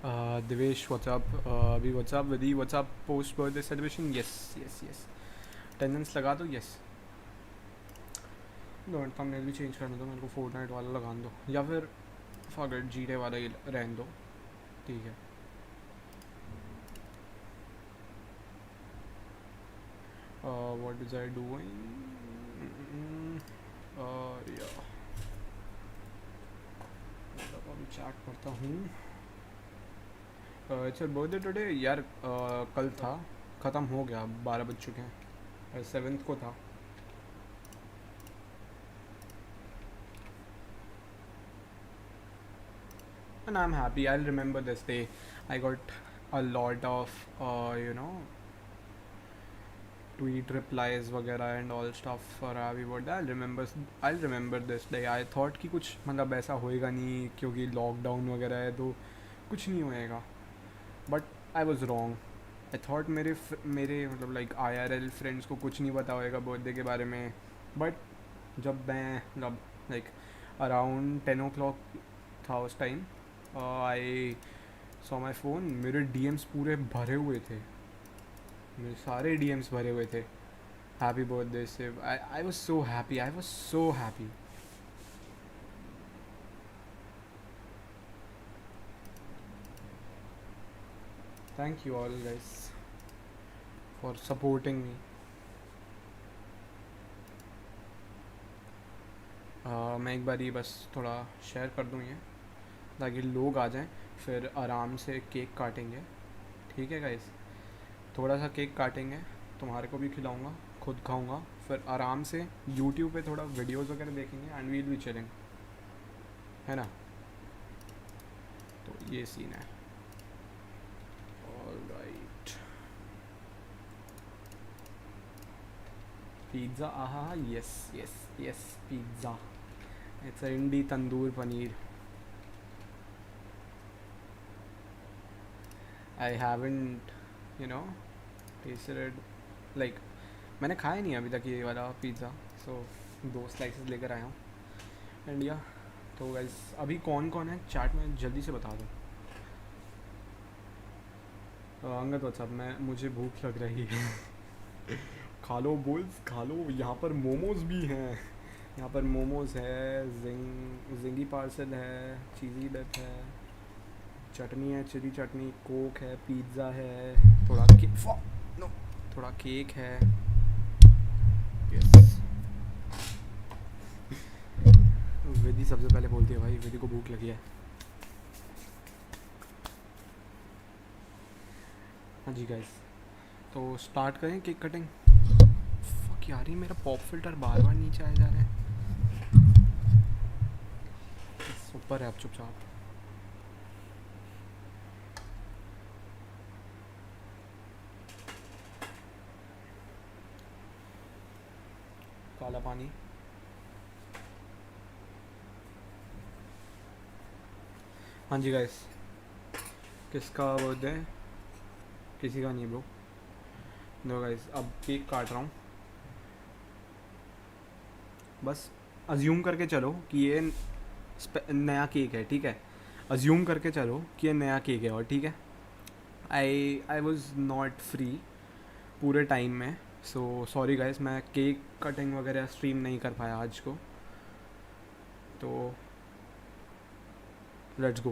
Devesh, what's up? Abhi, what's up? Vidhi, what's up? Post birthday celebration? Yes, yes, yes. Attendance लगा दो, yes. No thumbnail भी change करने दो, मेरे को फोर्टनाइट वाला लगा दो, या फिर फॉरगेट जीटे वाला ही रहने दो. ठीक है. What is I doing? Yeah. मतलब अभी चैट करता हूँ. इट्स बर्थडे टुडे यार. कल था, ख़त्म हो गया, 12 बज चुके हैं. 7th को था. And I'm happy. I'll remember this day. I got a lot of tweet replies वगैरह and all stuff for happy birthday. I'll remember this day. I thought कि कुछ मतलब ऐसा होएगा नहीं क्योंकि लॉकडाउन वगैरह है तो कुछ नहीं होएगा. But I was wrong. I thought मेरे मतलब like IRL फ्रेंड्स को कुछ नहीं पता होएगा बर्थडे के बारे में. But जब मैं मतलब like around 10 o'clock था उस time, I saw my phone, मेरे डीएम्स पूरे भरे हुए थे. मेरे सारे डीएम्स भरे हुए थे हैप्पी बर्थडे से. I was so happy. I was so happy. Thank you all guys for supporting me. मैं एक बार ही बस थोड़ा शेयर कर दूँ ये, ताकि लोग आ जाएं, फिर आराम से केक काटेंगे. ठीक है गाइस, थोड़ा सा केक काटेंगे, तुम्हारे को भी खिलाऊंगा, खुद खाऊंगा, फिर आराम से यूट्यूब पे थोड़ा वीडियोस वगैरह देखेंगे एंड वील बी चिलिंग, है ना. तो ये सीन है. Alright. Pizza, aha, yes yes yes, pizza. It's Indi tandoor paneer. I haven't tasted it. Like, मैंने खाया नहीं अभी तक ये वाला पिज़्ज़ा, सो 2 स्लाइसेस लेकर आया हूँ. एंड या तो गाइस, अभी कौन कौन है चैट में जल्दी से बता दो. अंगद व्हाट्सअप में, मुझे भूख लग रही है. खा लो बोल्स, खा लो. यहाँ पर मोमोज भी हैं. यहाँ पर मोमोज है, जिंगी पार्सल है, चीज़ी डिप है, चटनी है, चिली चटनी, कोक है, पिज़्ज़ा है, थोड़ा थोड़ा केक है. यस. विधि सबसे पहले बोलती है भाई, विधि को भूख लगी है. हाँ जी गाइस, तो स्टार्ट करें केक कटिंग. फक यार, ये मेरा पॉप फिल्टर बार बार नीचे आया जा रहा है. ऊपर है आप चुपचाप. काला पानी. हाँ जी गाइस, किसका बर्थडे है? किसी का नहीं ब्रो. नो गाइस, अब केक काट रहा हूँ. बस अज्यूम करके चलो कि ये नया केक है. ठीक है, अज्यूम करके चलो कि ये नया केक है. और ठीक है, आई वॉज नॉट फ्री पूरे टाइम में, सो सॉरी गाइस, मैं केक कटिंग वगैरह स्ट्रीम नहीं कर पाया आज को. तो let's go.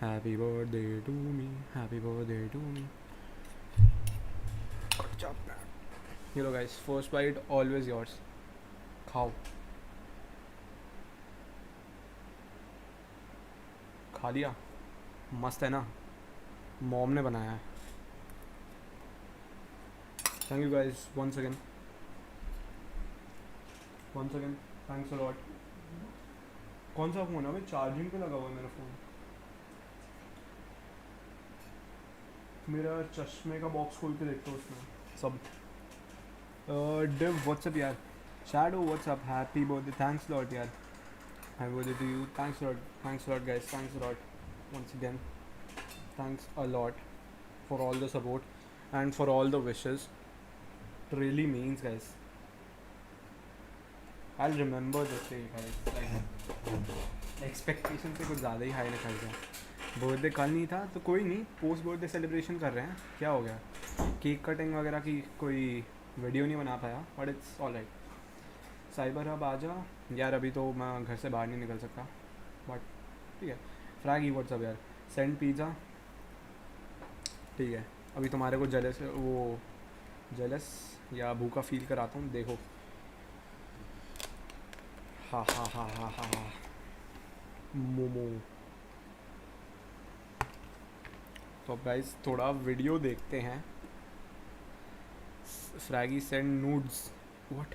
Happy birthday to me, happy birthday to me. ये लो guys, first bite always yours. खाओ. खा लिया. मस्त है ना, मॉम ने बनाया है. Thank you guys once again, thanks a lot. कौन सा फ़ोन है भाई? चार्जिंग पे लगा हुआ है मेरा फ़ोन. मेरा चश्मे का बॉक्स खोल के देखते हो उसमें सब. डिव व्हाट्सअप यार. Shadow what's up, happy birthday. Thanks lot यार. Happy birthday to you. Thanks lot guys. Thanks lot once again. Thanks a lot for all the support and for all the wishes. It really means guys. I'll remember this day guys. Like, expectation से कुछ ज़्यादा ही high रखा गया. Birthday कल नहीं था तो कोई नहीं, पोस्ट बर्थडे सेलिब्रेशन कर रहे हैं। क्या हो गया, केक कटिंग वगैरह की कोई वीडियो नहीं बना पाया, but it's all right. Cyber Hub आ जा यार, अभी तो मैं घर से बाहर नहीं निकल सकता, बट ठीक है। फ्रैग ई व्हाट्सअप यार, सेंड पिज़्ज़ा, ठीक है। अभी तुम्हारे को जेलस या भूखा फील कराता हूँ, देखो। हा हा हा हा हा हा, मोमो। तो अब गाइस थोड़ा वीडियो देखते हैं। फ्रैगी सेंड नूड्स, व्हाट?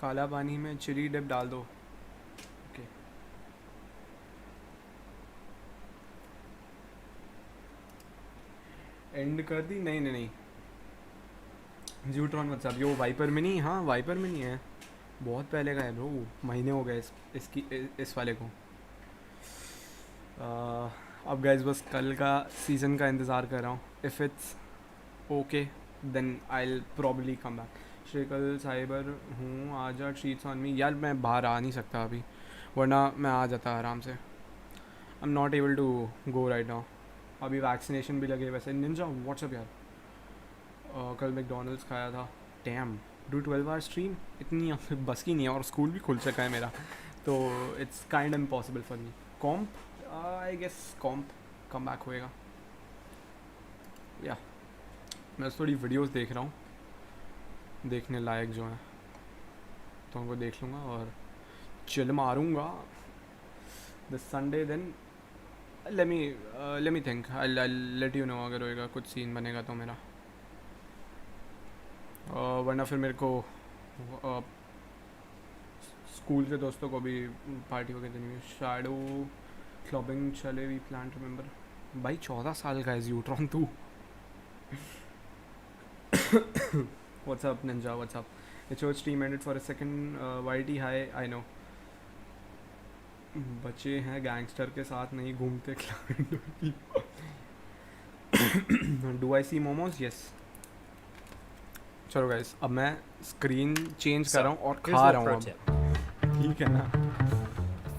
काला पानी में चिली डिप डाल दो, ओके। एंड कर दी? नहीं नहीं नहीं, ज्यूट्रॉन व्हाट्सअप, यो वाइपर में नहीं, हाँ वाइपर में नहीं है, बहुत पहले का है ब्रो, महीने हो गए इस वाले को। अब गाइस बस कल का सीज़न का इंतज़ार कर रहा हूँ। If it's okay then I will probably come back. श्रीकल साइबर हूँ, आजा ट्रीट्स ऑन मी। यार मैं बाहर आ नहीं सकता अभी, वरना मैं आ जाता आराम से। I am not able to go right now, अभी वैक्सीनेशन भी लगे वैसे। निंजा व्हाट्सअप यार, कल मैकडोनल्ड्स खाया था। डैम डू 12 आवर स्ट्रीम, इतनी बस की नहीं है, और स्कूल भी खुल चुका है मेरा, तो it's kind impossible for me. Comp I guess comp come back होएगा या। मैं थोड़ी वीडियोस देख रहा हूँ, देखने लायक जो हैं तो उनको देख लूँगा और चिल मारूँगा। This Sunday then let me think, I let you know अगर होएगा कुछ सीन बनेगा तो मेरा, वरना फिर मेरे को स्कूल के दोस्तों को भी पार्टी वगैरह देनी है। शैडो क्लबिंग चले, वी प्लान टू मेंबर। भाई 14 साल का है यूट्रॉन तू। What's up ninja, what's up. It's your stream ended for a second, YT hi, I know. बच्चे हैं गैंगस्टर के साथ नहीं घूमते do I see momos? Yes. चलो गाइस अब मैं स्क्रीन चेंज कर रहा हूँ और खा रहा हूँ अब, ठीक है ना?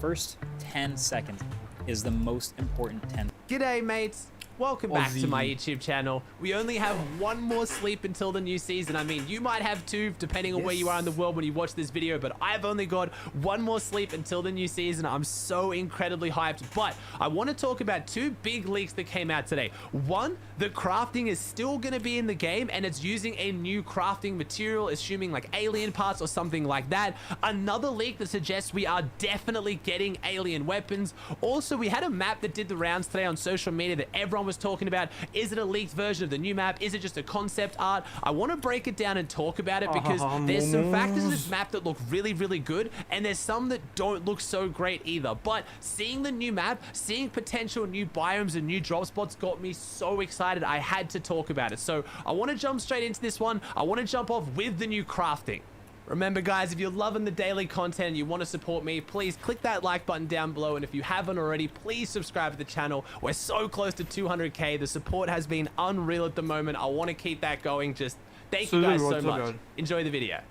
First 10 seconds is the most important 10. G'day mates, welcome back to my YouTube channel. We only have one more sleep until the new season. I mean, you might have two depending on where you are in the world when you watch this video, but I've only got one more sleep until the new season. I'm so incredibly hyped, but I want to talk about two big leaks that came out today. One, the crafting is still going to be in the game and it's using a new crafting material, assuming like alien parts or something like that. Another leak that suggests we are definitely getting alien weapons. Also, we had a map that did the rounds today on social media that everyone was talking about. Is it a leaked version of the new map? Is it just a concept art? I want to break it down and talk about it because there's some factors in this map that look really, really good, and there's some that don't look so great either. But seeing the new map, seeing potential new biomes and new drop spots got me so excited. I had to talk about it. So I want to jump straight into this one. I want to jump off with the new crafting. Remember guys, if you're loving the daily content and you want to support me, please click that like button down below, and if you haven't already, please subscribe to the channel. We're so close to 200k. The support has been unreal at the moment. I want to keep that going. Just thank you guys so much. Enjoy the video.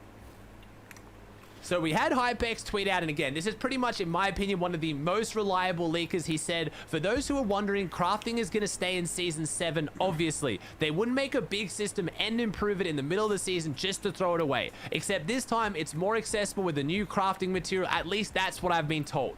So we had Hypex tweet out, and again, this is pretty much, in my opinion, one of the most reliable leakers. He said, for those who are wondering, crafting is going to stay in Season 7, obviously. They wouldn't make a big system and improve it in the middle of the season just to throw it away. Except this time, it's more accessible with the new crafting material. At least that's what I've been told.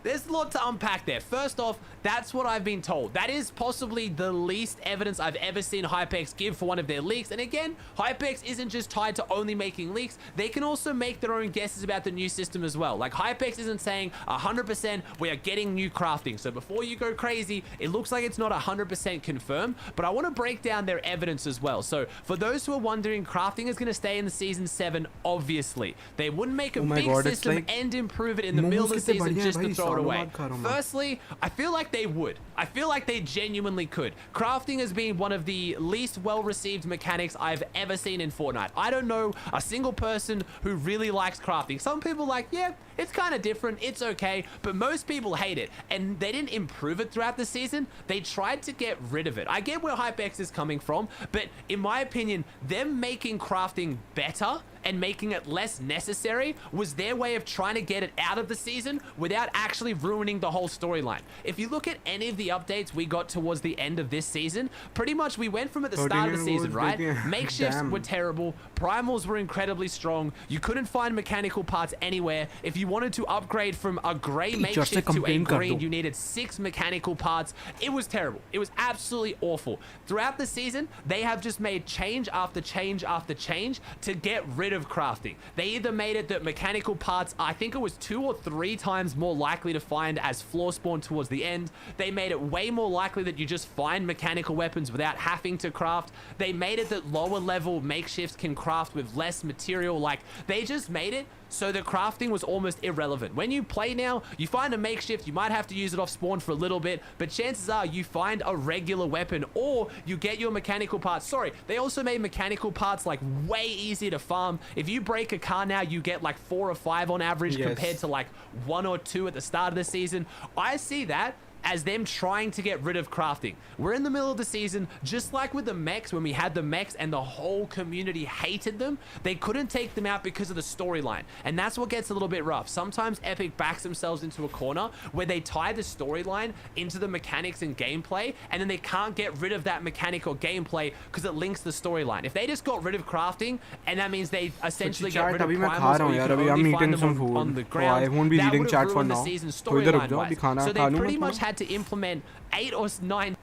There's a lot to unpack there. First off, that's what I've been told. That is possibly the least evidence I've ever seen Hypex give for one of their leaks. And again, Hypex isn't just tied to only making leaks. They can also make their own guesses about the new system as well. Like, Hypex isn't saying 100% we are getting new crafting. So before you go crazy, it looks like it's not 100% confirmed. But I want to break down their evidence as well. So for those who are wondering, crafting is going to stay in the Season 7, obviously. They wouldn't make a big system like and improve it in the middle of the season just to throw it away. Firstly, I feel like they would. I feel like they genuinely could. Crafting has been one of the least well-received mechanics I've ever seen in Fortnite. I don't know a single person who really likes crafting. Some people are like, yeah, it's kind of different, it's okay, but most people hate it, and they didn't improve it throughout the season. They tried to get rid of it. I get where Hypex is coming from, but in my opinion, them making crafting better and making it less necessary was their way of trying to get it out of the season without actually ruining the whole storyline. If you look at any of the updates we got towards the end of this season, pretty much we went from at the start of the season, right? Makeshifts were terrible, primals were incredibly strong, you couldn't find mechanical parts anywhere. If you wanted to upgrade from a gray makeshift to a green, you needed 6 mechanical parts. It was terrible. It was absolutely awful. Throughout the season, they have just made change after change after change to get rid of crafting. They either made it that mechanical parts, I think it was 2 or 3 times more likely to find as floor spawn towards the end. They made it way more likely that you just find mechanical weapons without having to craft. They made it that lower level makeshifts can craft with less material. Like, they just made it so the crafting was almost irrelevant. When you play now, you find a makeshift, you might have to use it off spawn for a little bit, but chances are you find a regular weapon or you get your mechanical parts. Sorry, they also made mechanical parts like way easier to farm. If you break a car now, you get like 4 or 5 on average compared to like 1 or 2 at the start of the season. I see that as them trying to get rid of crafting. We're in the middle of the season, just like with the mechs, when we had the mechs and the whole community hated them, they couldn't take them out because of the storyline. And that's what gets a little bit rough. Sometimes Epic backs themselves into a corner where they tie the storyline into the mechanics and gameplay, and then they can't get rid of that mechanic or gameplay because it links the storyline. If they just got rid of crafting, and that means they essentially get rid of primals, or you can only find them on the ground, that would have ruined the season storyline-wise. So they pretty much had to implement 8 or 9.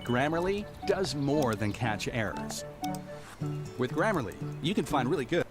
Grammarly does more than catch errors. With Grammarly, you can find really good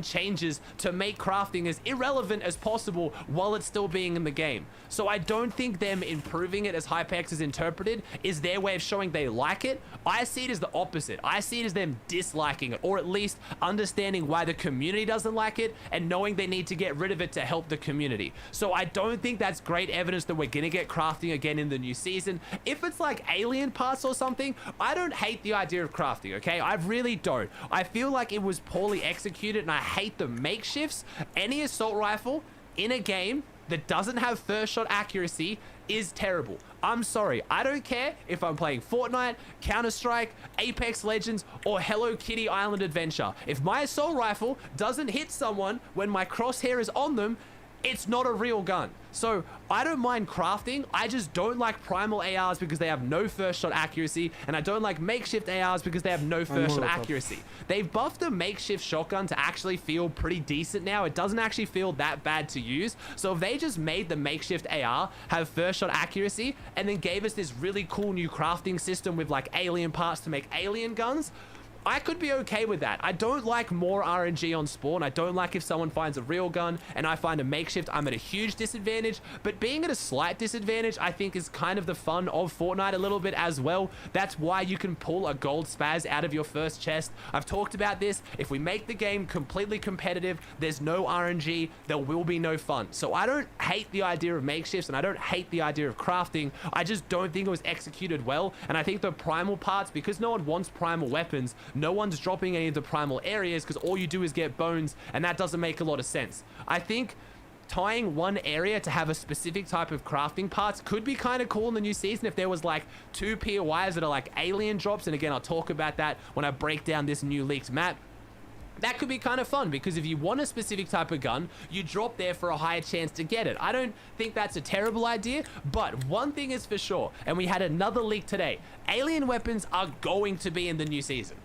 changes to make crafting as irrelevant as possible while it's still being in the game. So I don't think them improving it as Hypex is interpreted is their way of showing they like it. I see it as the opposite. I see it as them disliking it, or at least understanding why the community doesn't like it and knowing they need to get rid of it to help the community. So I don't think that's great evidence that we're gonna get crafting again in the new season. If it's like alien parts or something, I don't hate the idea of crafting, okay? I really don't. I feel like it was poorly executed, and I hate the makeshifts. Any assault rifle in a game that doesn't have first shot accuracy is terrible. I'm sorry. I don't care if I'm playing Fortnite, Counter-Strike, Apex Legends, or Hello Kitty Island Adventure. If my assault rifle doesn't hit someone when my crosshair is on them, it's not a real gun. So I don't mind crafting. I just don't like primal ARs because they have no first shot accuracy, and I don't like makeshift ARs because they have no first shot accuracy. They've buffed the makeshift shotgun to actually feel pretty decent now. It doesn't actually feel that bad to use. So if they just made the makeshift AR have first shot accuracy and then gave us this really cool new crafting system with like alien parts to make alien guns, I could be okay with that. I don't like more RNG on spawn. I don't like if someone finds a real gun and I find a makeshift, I'm at a huge disadvantage. But being at a slight disadvantage, I think, is kind of the fun of Fortnite a little bit as well. That's why you can pull a gold spaz out of your first chest. I've talked about this. If we make the game completely competitive, there's no RNG, there will be no fun. So I don't hate the idea of makeshifts, and I don't hate the idea of crafting. I just don't think it was executed well. And I think the primal parts, because no one wants primal weapons, no one's dropping any of the primal areas because all you do is get bones, and that doesn't make a lot of sense. I think tying one area to have a specific type of crafting parts could be kind of cool in the new season if there was like 2 POIs that are like alien drops, and again, I'll talk about that when I break down this new leaked map. That could be kind of fun, because if you want a specific type of gun, you drop there for a higher chance to get it. I don't think that's a terrible idea, but one thing is for sure, and we had another leak today, alien weapons are going to be in the new season.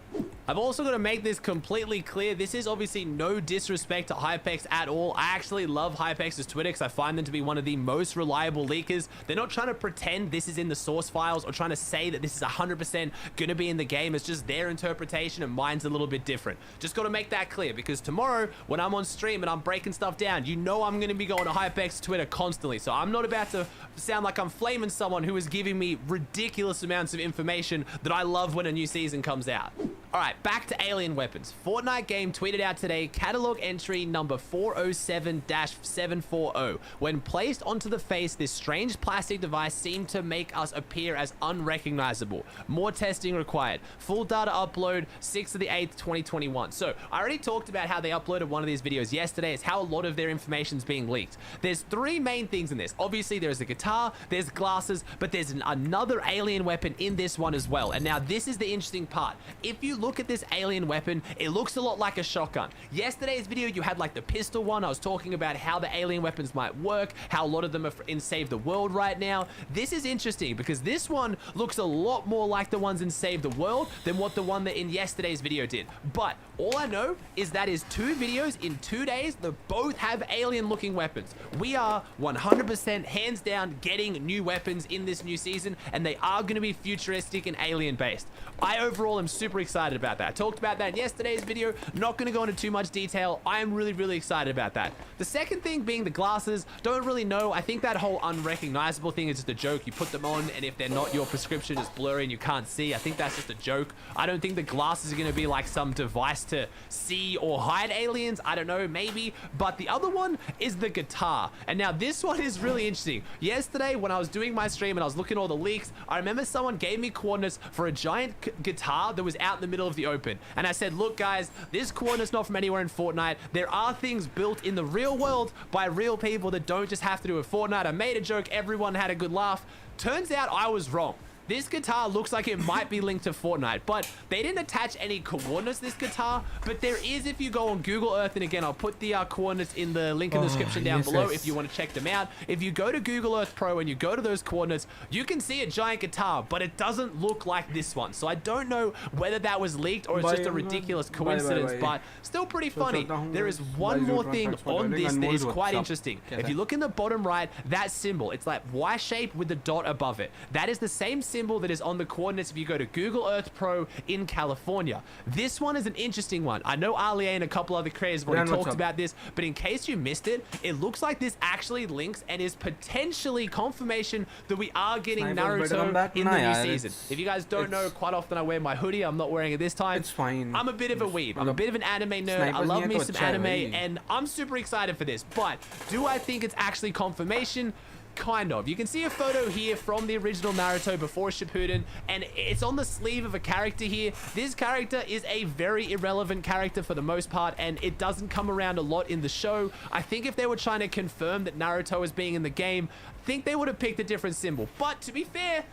I've also got to make this completely clear. This is obviously no disrespect to Hypex at all. I actually love Hypex's Twitter because I find them to be one of the most reliable leakers. They're not trying to pretend this is in the source files or trying to say that this is 100% going to be in the game. It's just their interpretation, and mine's a little bit different. Just got to make that clear, because tomorrow when I'm on stream and I'm breaking stuff down, you know I'm going to be going to Hypex's Twitter constantly. So I'm not about to sound like I'm flaming someone who is giving me ridiculous amounts of information that I love when a new season comes out. All right, back to alien weapons. Fortnite game tweeted out today, catalog entry number 407-740. When placed onto the face, this strange plastic device seemed to make us appear as unrecognizable. More testing required. Full data upload 6th of the 8th, 2021. So I already talked about how they uploaded one of these videos yesterday. It's how a lot of their information is being leaked. There's 3 main things in this. Obviously, there's the guitar, there's glasses, but there's another alien weapon in this one as well. And now this is the interesting part. If you look at this alien weapon, it looks a lot like a shotgun. Yesterday's video, you had like the pistol one. I was talking about how the alien weapons might work, how a lot of them are in Save the World right now. This is interesting because this one looks a lot more like the ones in Save the World than what the one that in yesterday's video did. But all I know is that is 2 videos in 2 days that both have alien looking weapons. We are 100% hands down getting new weapons in this new season, and they are going to be futuristic and alien based. I overall am super excited about that. I talked about that in yesterday's video, not going to go into too much detail. I am really excited about that. The second thing being the glasses, don't really know. I think that whole unrecognizable thing is just a joke. You put them on, and if they're not your prescription, it's blurry and you can't see. I think that's just a joke. I don't think the glasses are going to be like some device to see or hide aliens. I don't know, maybe. But the other one is the guitar. And now this one is really interesting. Yesterday, when I was doing my stream and I was looking at all the leaks, I remember someone gave me coordinates for a giant guitar that was out in the middle of the open. And I said, look guys, this coordinate's not from anywhere in Fortnite. There are things built in the real world by real people that don't just have to do with Fortnite. I made a joke, everyone had a good laugh. Turns out I was wrong. This guitar looks like it might be linked to Fortnite, but they didn't attach any coordinates to this guitar. But there is, if you go on Google Earth, and again, I'll put the coordinates in the link in the description down below if you want to check them out. If you go to Google Earth Pro and you go to those coordinates, you can see a giant guitar, but it doesn't look like this one. So I don't know whether that was leaked or it's just a ridiculous coincidence, but still pretty funny. There is one more thing on this that is quite interesting. If you look in the bottom right, that symbol, it's like Y-shaped with the dot above it. That is the same symbol that is on the coordinates if you go to Google Earth Pro in California. This one is an interesting one. I know Ali and a couple other creators have already talked about this, but in case you missed it, it looks like this actually links and is potentially confirmation that we are getting Naruto in the new season. If you guys don't know, quite often I wear my hoodie. I'm not wearing it this time. It's fine. I'm a bit of a weeb. I'm a bit of an anime nerd. I love me some anime, and I'm super excited for this. But do I think it's actually confirmation? Kind of. You can see a photo here from the original Naruto before Shippuden, and it's on the sleeve of a character here. This character is a very irrelevant character for the most part, and it doesn't come around a lot in the show. I think if they were trying to confirm that Naruto is being in the game, I think they would have picked a different symbol. But to be fair,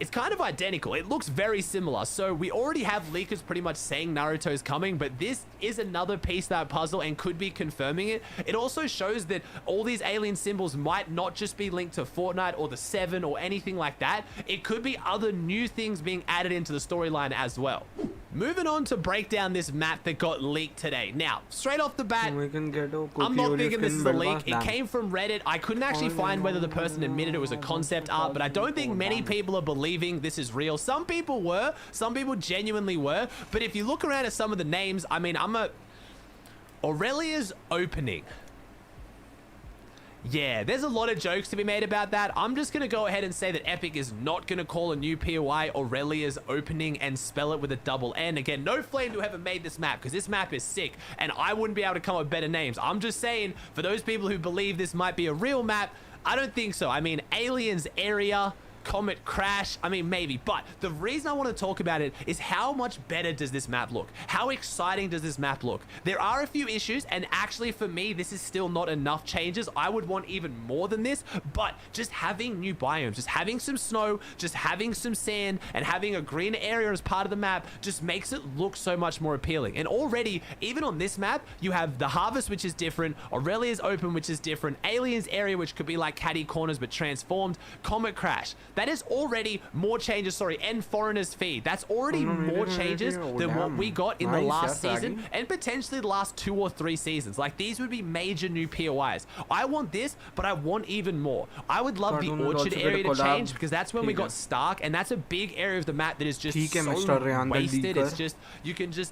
it's kind of identical. It looks very similar. So we already have leakers pretty much saying Naruto's coming, but this is another piece of that puzzle and could be confirming it. It also shows that all these alien symbols might not just be linked to Fortnite or the 7 or anything like that. It could be other new things being added into the storyline as well. Moving on to break down this map that got leaked today. Now, straight off the bat, I'm not thinking this is a leak. It came from Reddit. I couldn't actually find whether the person admitted it was a concept art, but I don't think many people are believing this is real. Some people were. Some people genuinely were. But if you look around at some of the names, I mean, Aurelia's opening. Yeah, there's a lot of jokes to be made about that. I'm just going to go ahead and say that Epic is not going to call a new POI Aurelia's opening and spell it with a double N. Again, no flame to whoever made this map, because this map is sick, and I wouldn't be able to come up with better names. I'm just saying, for those people who believe this might be a real map, I don't think so. I mean, Aliens Area, Comet Crash, I mean, maybe. But the reason I want to talk about it is how much better does this map look? How exciting does this map look? There are a few issues, and actually for me, this is still not enough changes. I would want even more than this, but just having new biomes, just having some snow, just having some sand, and having a green area as part of the map just makes it look so much more appealing. And already, even on this map, you have the Harvest, which is different, Aurelia's Open, which is different, Aliens Area, which could be like Caddy Corners, but transformed, Comet Crash. That is already more changes, and Foreigner's Feed. That's already more changes than what we got in the last season and potentially the last 2 or 3 seasons. Like, these would be major new POIs. I want this, but I want even more. I would love the Orchard area to change, because that's when we got Stark, and that's a big area of the map that is just so wasted. It's just,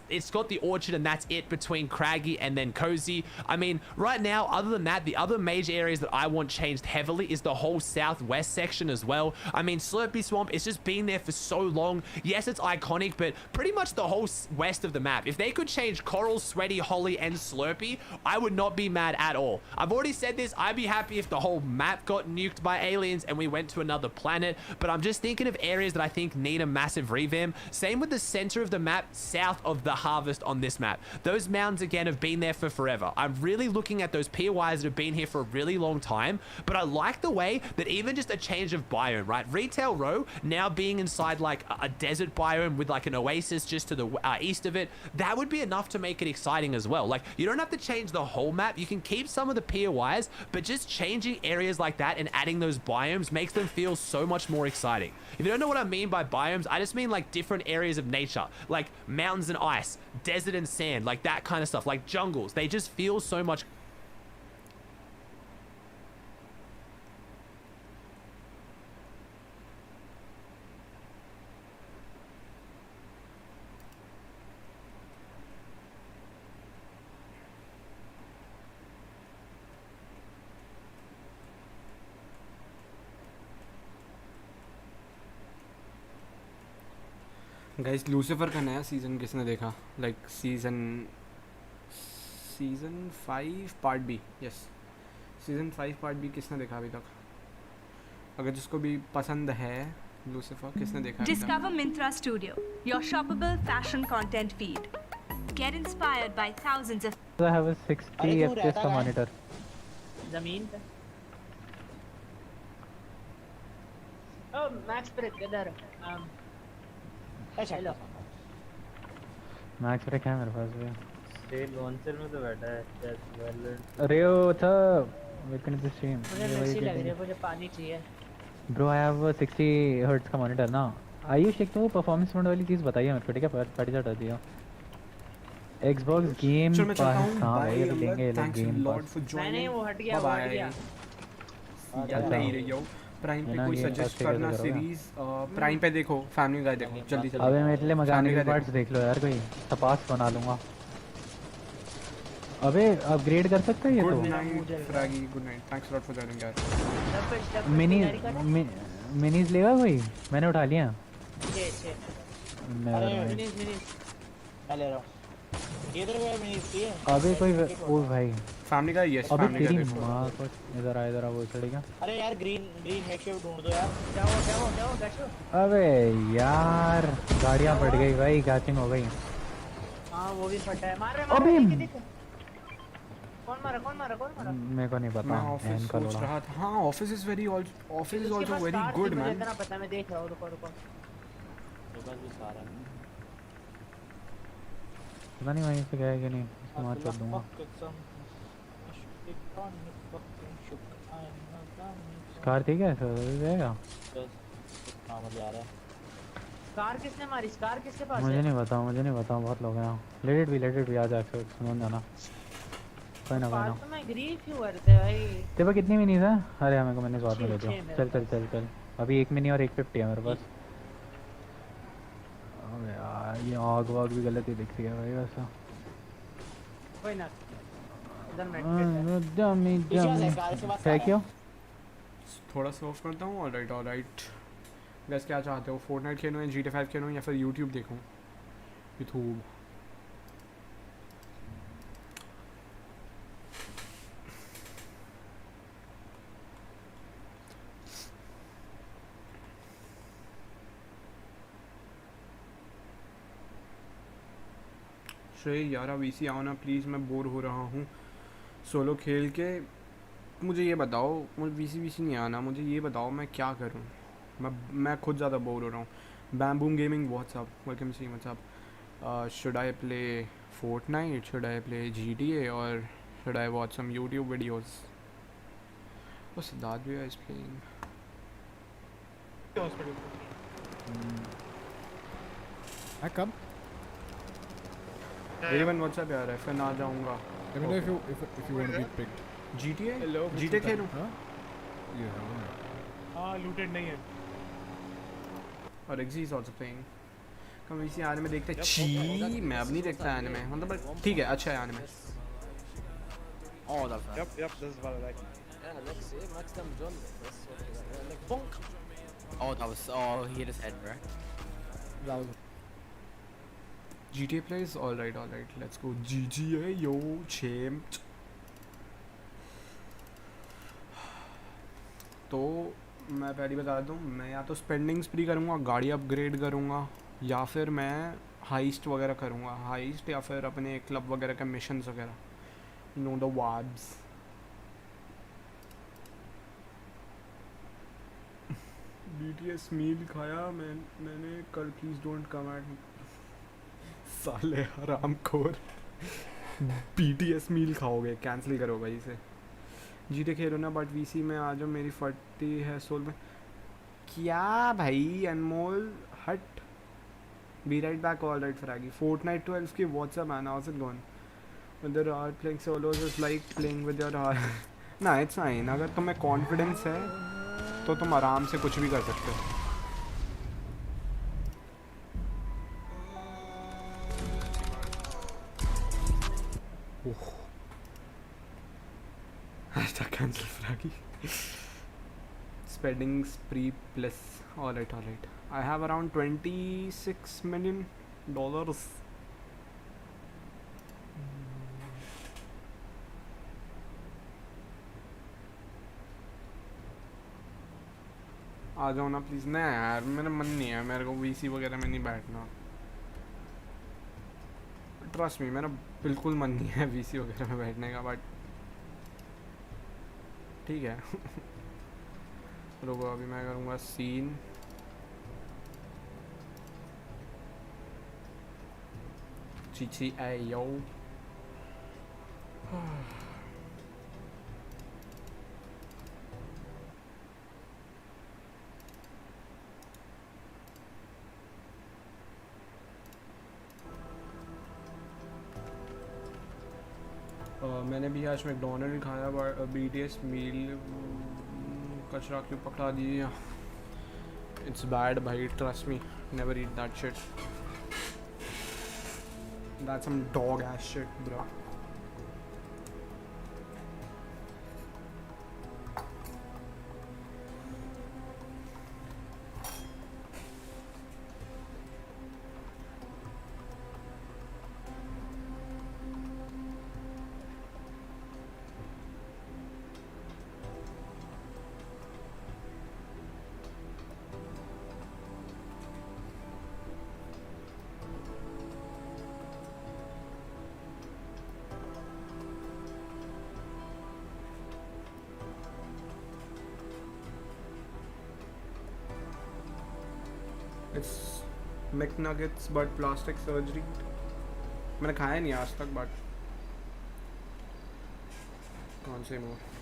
it's got the Orchard and that's it between Craggy and then Cozy. I mean, right now, other than that, the other major areas that I want changed heavily is the whole southwest section as well. I mean, Slurpy Swamp, it's just been there for so long. Yes, it's iconic, but pretty much the whole west of the map. If they could change Coral, Sweaty, Holly, and Slurpy, I would not be mad at all. I've already said this. I'd be happy if the whole map got nuked by aliens and we went to another planet, but I'm just thinking of areas that I think need a massive revamp. Same with the center of the map, south of the Harvest on this map. Those mountains, again, have been there for forever. I'm really looking at those POIs that have been here for a really long time, but I like the way that even just a change of biome, right? that. Retail Row now being inside like a desert biome with like an oasis just to the east of it, that would be enough to make it exciting as well. Like, you don't have to change the whole map. You can keep some of the POIs, but just changing areas like that and adding those biomes makes them feel so much more exciting. If you don't know what I mean by biomes, I just mean like different areas of nature, like mountains and ice, desert and sand, like that kind of stuff, like jungles. They just feel so much. Guys Lucifer का नया season किसने देखा? Like season 5 part B, yes season 5 part B किसने देखा अभी तक? अगर जिसको भी पसंद है लूसीफर, किसने देखा अभी तक? Discover Myntra Studio, your shoppable fashion content feed. Get inspired by thousands of. I have a 60 FPS का monitor. जमीन पे। ओ मैक्स पर किधर? अच्छा लो। मैक्स ब्रेक है मेरे पास भी। स्टेट लॉन्चर में तो बैठा है जस्ट वेल। अरे वो था वेलकम टू स्ट्रीम। मुझे मिर्ची लग रही है, मुझे पानी चाहिए। ब्रो आई हैव 60 हर्ट्ज का मॉनिटर ना। आयुष एक तो वो परफॉर्मेंस मोड वाली चीज बताइए मेरे को, ठीक है? पट जा दिया। Xbox गेम पास हां भाई ये तो देंगे गेम पास। नहीं वो हट गया, वो हट गया। चल नहीं रही हो प्राइम पे कोई सजेस्ट करना सीरीज? प्राइम पे देखो, फैमिली गाय देखो जल्दी जल्दी। अबे मेरे लिए मैकेनिकल पार्ट्स देख लो यार, कोई तपास बना लूंगा। अबे अपग्रेड कर सकते हैं ये तो। Good night Fraggy, good night, thanks lot for joining यार। मिनीज लेगा कोई? मैंने उठा लिया। मिनीज मैं ले रहा हूं। इधर कोई मिनीज चाहिए? अबे कोई ओ भाई फैमिली का, यस फैमिली का देखो। मां कुछ इधर आ वो चलेगा। अरे यार ग्रीन हैक ढूंढ दो यार। जाओ गशो। अबे यार गाड़ियां फट गई भाई, कैचिंग हो गई। हां वो भी फटा है। मार अबे कौन मारा? मेरे को नहीं पता। मैं ऑफिस सोच रहा था। हां office is also very good man. मुझे इतना पता, मैं देख रहा हूं। रुको बस भी सारा पता नहीं वहीं से गया कि नहीं, वहां चल दूंगा। कार ठीक है सर, जाएगा। नाम आ रहा है। कार किसने मारी? कार किसके पास है? मुझे नहीं पता बहुत लोग हैं। लेट भी आ जा, सुन जाना। कोई ना तो मैं ग्रीन क्यों करते भाई? तेरे पास कितनी मिनीज है? अरे मेरे को मैंने स्वाद में ले दिया। चल अभी 1 मिनी और 150 है मेरे पास। अबे यार ये आग भी गलत ही दिख रही है भाई वैसा। कोई ना इधर मैं क्या क्यों थोड़ा सा ऑफ करता हूँ। ऑलराइट गाइस, क्या चाहते हो? फोर्टनाइट खेलूँ या GTA 5 खेलूँ या फिर यूट्यूब देखूँ? यूट्यूब। श्रेय यारा वीसी आओ ना प्लीज़, मैं बोर हो रहा हूँ सोलो खेल के। मुझे ये बताओ, मुझे वीसी नहीं आना, मुझे ये बताओ मैं क्या करूँ? मैं खुद ज़्यादा बोर हो रहा हूँ। बैम्बूम गेमिंग व्हाट्सअप, वेलकम सी what's up. Should I play Fortnite, should I play GTA और should I watch some YouTube videos? Oh Siddharth भी इज प्लेइंग। कब रेवन व्हाट्सअप यार है, फिर ना जाऊँगा। Let me know if you want to be picked. GTA खेलूँ? हाँ लूटेड नहीं है। और एक्सी इज आल्सो प्लेइंग। कम इसी एनिमे देखते हैं। छी मैं अब नहीं देखता एनिमे, मतलब ठीक है अच्छा है anime. Oh, that's nice. Yep, this is what I like. Yeah, Max them John. That's what like bonk. Oh, he hit his head, bro. GTA plays, alright, let's go GTA, yo, champ. तो मैं पहली बता दूँ, मैं या तो spending स्प्री करूँगा, गाड़ी अपग्रेड करूँगा, या फिर मैं हाइस्ट वगैरह करूँगा। हाइस्ट या फिर अपने क्लब वगैरह के मिशंस वगैरह, नो द वाब्स। BTS मील खाया मैंने कल, प्लीज डोंट कम एट साले हरामखोर। BTS मील खाओगे, कैंसिल करो भाई इसे। जीते खेलो ना बट VC में आ जाओ, मेरी फटती है सोल में। क्या भाई अनमोल हट। Be right back, all right Fraggy. Fortnite 12 की what's up man, how's it going? Whether playing solos is like playing with your heart। ना इट्स फाइन, अगर तुम्हें कॉन्फिडेंस है तो तुम आराम से कुछ भी कर सकते हो। Hashtag cancel fraggy। Spending spree plus, alright alright। I have around $26 million। आ जाओ ना प्लीज़। नहीं यार मेरा मन नहीं है, मेरे को VC वगैरह में नहीं बैठना। ट्रस्ट मी, मेरा बिल्कुल मन नहीं है VC वगैरह में बैठने का, बट ठीक है। रुको अभी मैं करूँगा सीन। चीची ए यो। मैंने भी आज मैकडोनल्ड खाया, BTS मील कचरा क्यों पकड़ा दिया। इट्स बैड भाई, trust me, never eat that shit. That's some dog ass shit bro. It's McNuggets but plastic surgery. मैंने खाया नहीं आज तक, बट कौन से मुँह।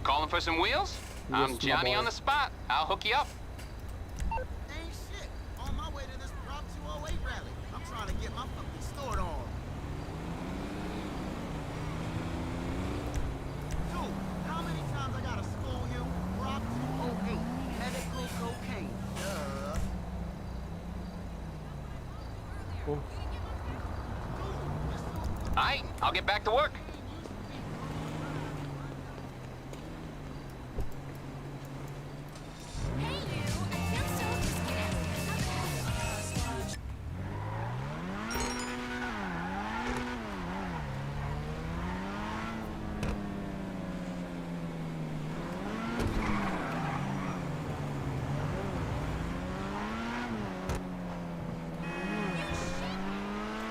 Calling for some wheels? I'm Johnny on the spot. I'll hook you up. Ain't shit. On my way to this Prop 208 rally. I'm trying to get my fucking store on. Dude, how many times I gotta school you? Prop 208. Medical cocaine. Oh. Alright, I'll get back to work.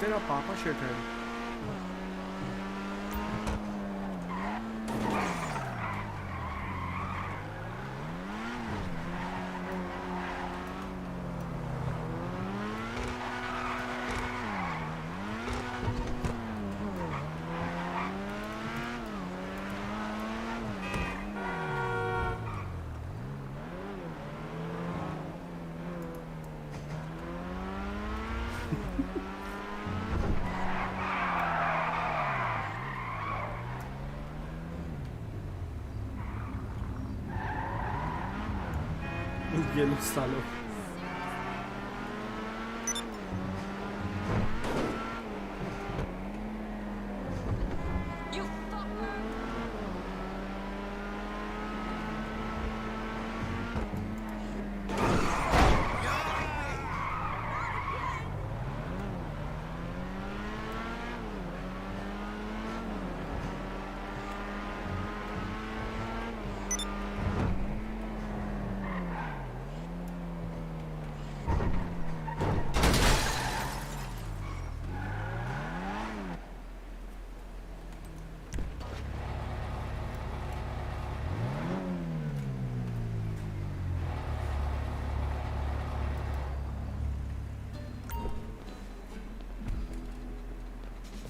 तेरा पापा shit है। ये लो सालो।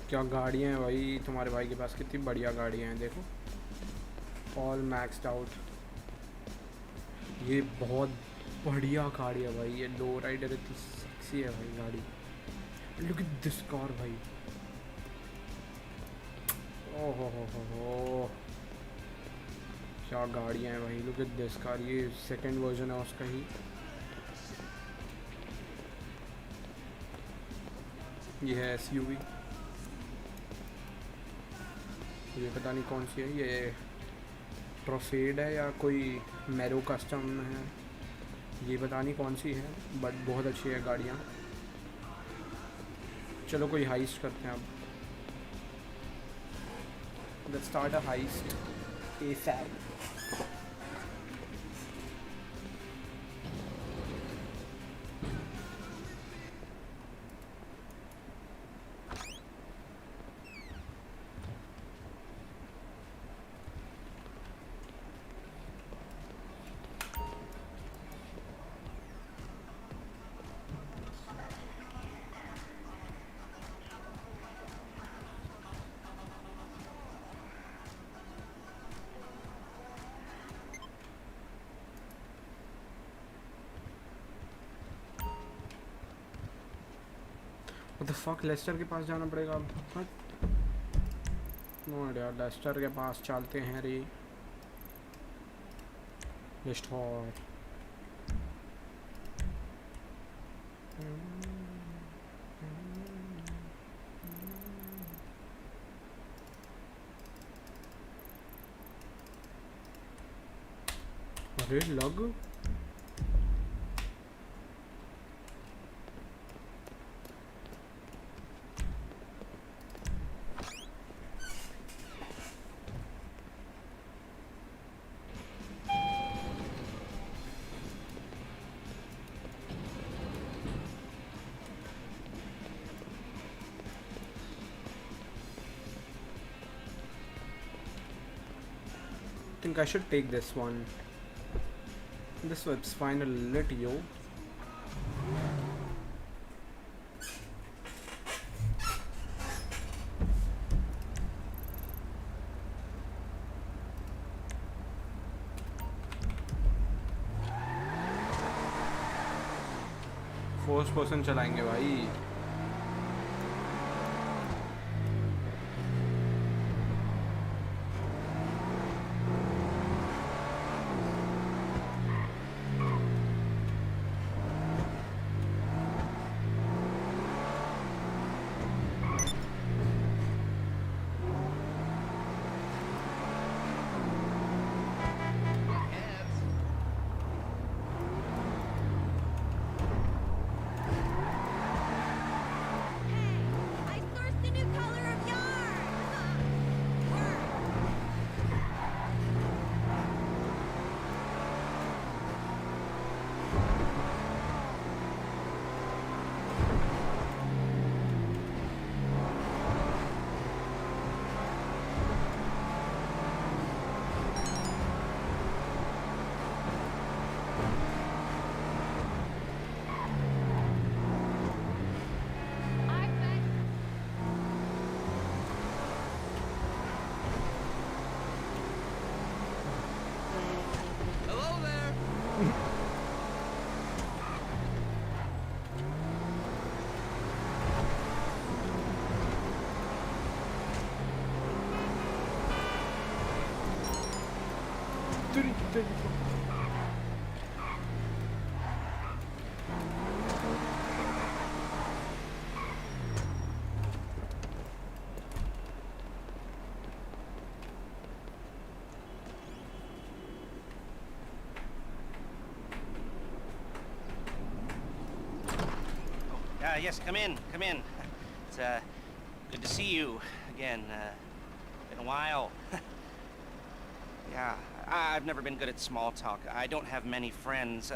क्या गाड़ियाँ हैं भाई तुम्हारे भाई के पास, कितनी बढ़िया गाड़ियाँ हैं देखो, ऑल मैक्सड आउट। ये बहुत बढ़िया गाड़ी है भाई, ये लो राइडर इतनी सेक्सी है भाई गाड़ी। लुक एट दिस कार भाई, ओहो हो, क्या गाड़ियाँ हैं भाई। लुक एट दिस कार, ये सेकंड वर्जन है उसका ही। ये है एसयूवी, ये पता नहीं कौन सी है, ये ट्रॉफेड है या कोई मैरो कस्टम है, ये पता नहीं कौन सी है, बट बहुत अच्छी है गाड़ियाँ। चलो कोई हाइस्ट करते हैं अब, let's start a heist ASAP। What the fuck, Lester के पास जाना पड़ेगा अब। नो आइडिया, लेस्टर के पास चलते हैं रे। लेस्टर अरे लग I think I should take this one. This was fine a little, yo. First person चलाएंगे भाई। Yes, come in, come in. It's, good to see you again. Been a while. Yeah, I've never been good at small talk. I don't have many friends.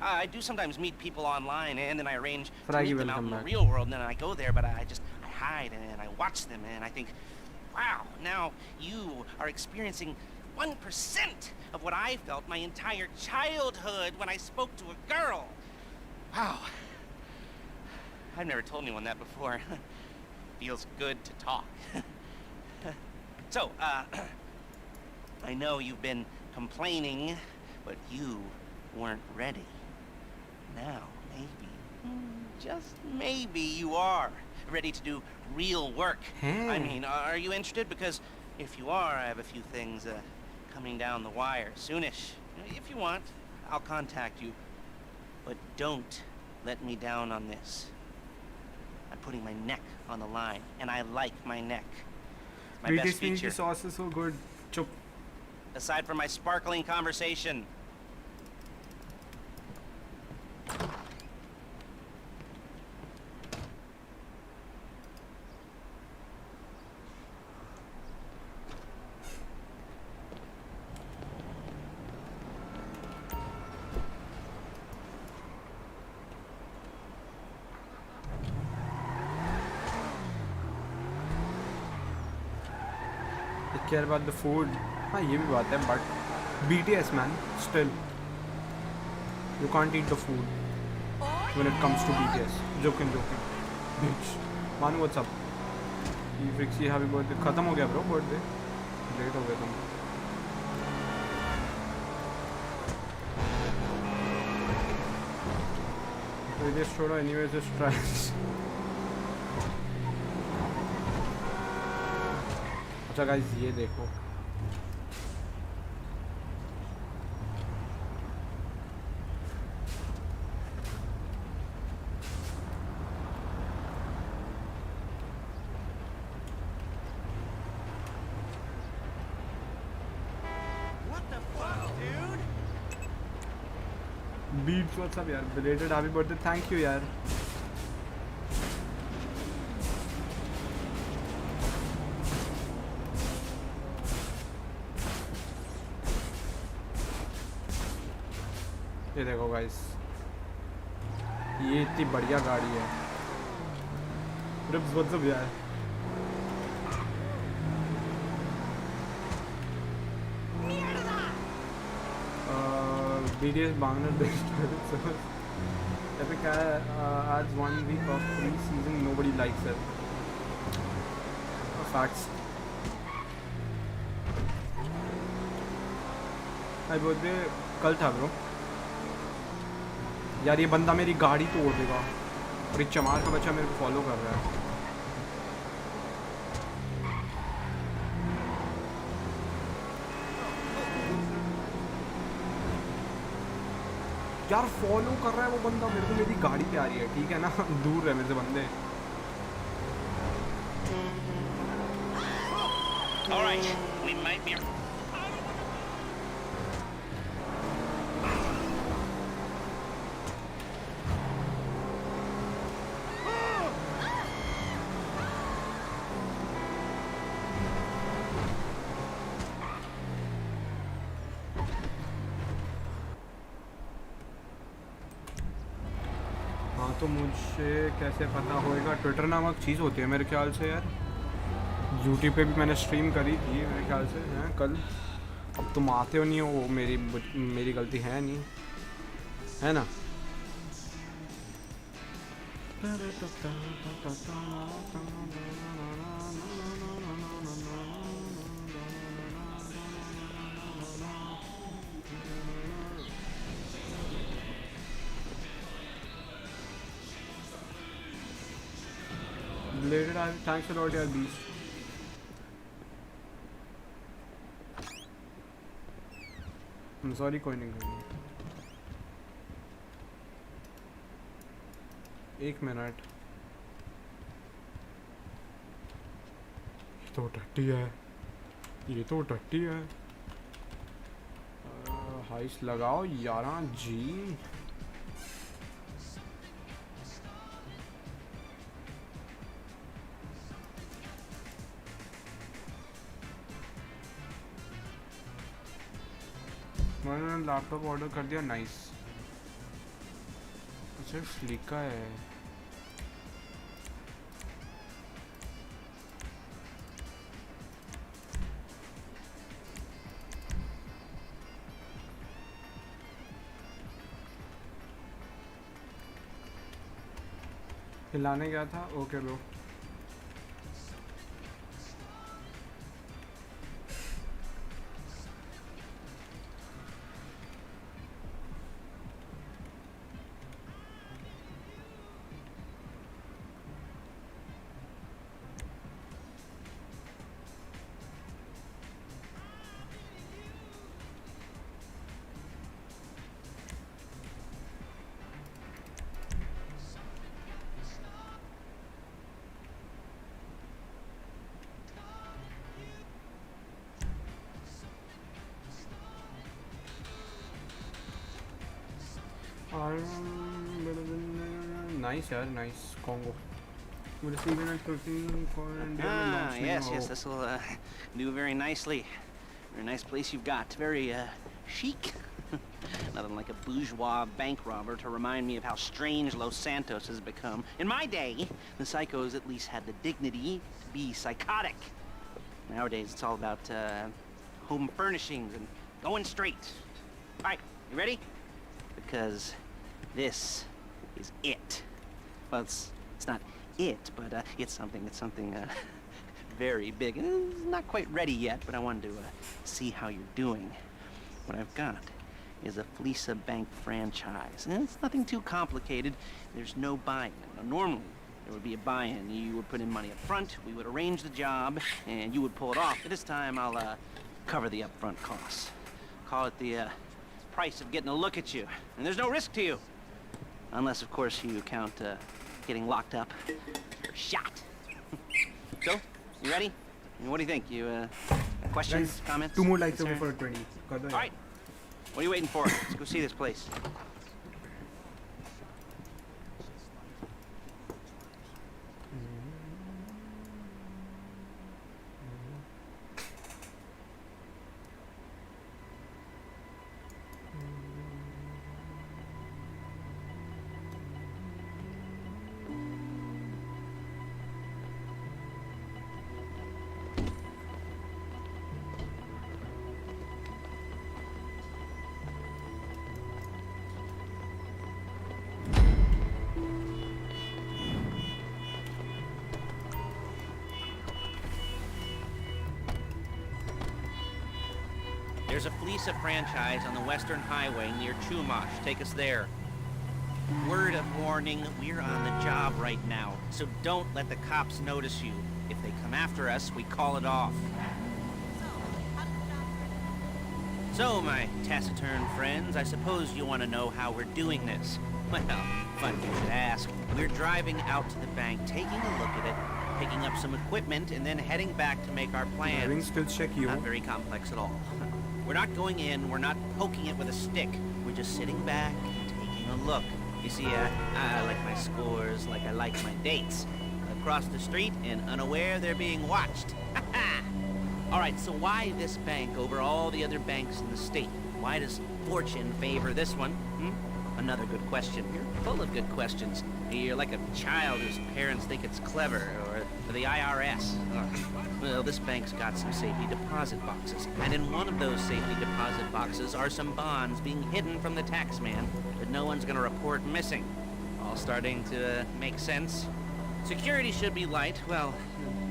I do sometimes meet people online, and then I arrange to meet them out in the real world, and then I go there, but I hide, and I watch them, and I think, wow, now you are experiencing 1% of what I felt my entire childhood when I spoke to a girl. Wow. I've never told anyone that before. Feels good to talk. So, I know you've been complaining, but you weren't ready. Now, maybe, just maybe you are ready to do real work. I mean, are you interested? Because if you are, I have a few things coming down the wire soonish. If you want, I'll contact you. But don't let me down on this. I'm putting my neck on the line, and I like my neck. It's my best feature. Sauce is so good. Chup. Aside from my sparkling conversation. Care about the food. हाँ ये भी बात है, but BTS man, still you can't eat the food when it comes to BTS. Joking. Bitch. Manu, what's up? Frixie, happy birthday. खत्म हो गया bro birthday. Late हो गया तुम. So this छोड़ो, anyways just try. अच्छा गाइस ये देखो, बीट्स व्हाट्सअप यार, belated happy birthday, thank you यार. ये देखो गाइस, ये इतनी बढ़िया गाड़ी है. रिप्स व्हाट्सअप यार. BTS Bangladesh Epic adds 1 week of free season, nobody likes it. Facts. My birthday कल था ब्रो. यार ये बंदा मेरी गाड़ी तोड़ देगा, और एक चमार का बच्चा मेरे को फॉलो कर रहा है. यार फॉलो कर रहा है वो बंदा मेरे को, मेरी गाड़ी पे आ रही है. ठीक है ना, दूर रहे मेरे से बंदे. All right, we might be. तो मुझे कैसे पता होएगा? ट्विटर नामक चीज़ होती है मेरे ख्याल से यार. यूट्यूब पे भी मैंने स्ट्रीम करी थी मेरे ख्याल से हैं कल. अब तुम आते हो नहीं हो, वो मेरी गलती है नहीं, है ना. Belated, thanks a lot, yaar, Beast. I'm sorry, कोई नहीं. 1 मिनट. ये तो टट्टी है, ये तो टट्टी है. हाइस लगाओ 11 जी. मैंने लैपटॉप ऑर्डर कर दिया नाइस सिर्फ लिखा है हिलाने गया था okay bro Nice, yeah, nice Congo. We'll see when I'm cooking Yes, this will do very nicely. Very nice place you've got. Very chic. Nothing like a bourgeois bank robber to remind me of how strange Los Santos has become. In my day, the psychos at least had the dignity to be psychotic. Nowadays, it's all about home furnishings and going straight. All right, you ready? Because this is it. Well, it's not it, but it's something very big. It's not quite ready yet, but I wanted to see how you're doing. What I've got is a Fleesa Bank franchise. And it's nothing too complicated. There's no buy-in. Now, normally, there would be a buy-in. You would put in money up front, we would arrange the job, and you would pull it off. But this time, I'll cover the upfront costs. Call it the price of getting a look at you. And there's no risk to you. Unless, of course, you count getting locked up or shot. So, you ready? And what do you think? You, questions, Guys, comments? 2 more likes over for 20. All right. What are you waiting for? Let's go see this place. There's a Fleesa franchise on the Western Highway near Chumash. Take us there. Word of warning, we're on the job right now, so don't let the cops notice you. If they come after us, we call it off. So, my taciturn friends, I suppose you want to know how we're doing this. Well, funny you should ask. We're driving out to the bank, taking a look at it, picking up some equipment, and then heading back to make our plans. Not very complex at all. We're not going in, we're not poking it with a stick. We're just sitting back and taking a look. You see, I like my scores like I like my dates. Across the street and unaware they're being watched. All right, so why this bank over all the other banks in the state? Why does fortune favor this one? Another good question. You're full of good questions. You're like a child whose parents think it's clever, or the IRS. Well, this bank's got some safety deposit boxes, and in one of those safety deposit boxes are some bonds being hidden from the tax man that no one's gonna report missing. All starting to make sense? Security should be light, well,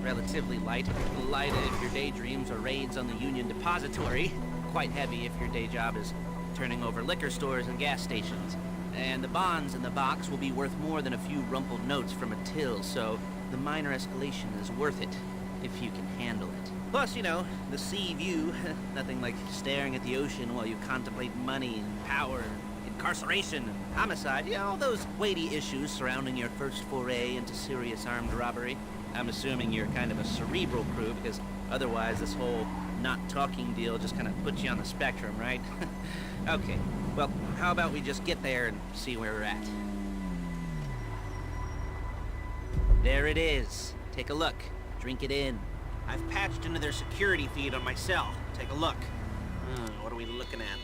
relatively light. Light if your daydreams are raids on the Union Depository. Quite heavy if your day job is turning over liquor stores and gas stations. And the bonds in the box will be worth more than a few rumpled notes from a till, so the minor escalation is worth it, if you can handle it. Plus, you know, the sea view, nothing like staring at the ocean while you contemplate money and power, incarceration, and homicide, you know, all those weighty issues surrounding your first foray into serious armed robbery. I'm assuming you're kind of a cerebral crew, because otherwise this whole not talking deal just kind of puts you on the spectrum, right? Okay, well, how about we just get there and see where we're at? There it is. Take a look. Drink it in. I've patched into their security feed on my cell. Take a look. What are we looking at?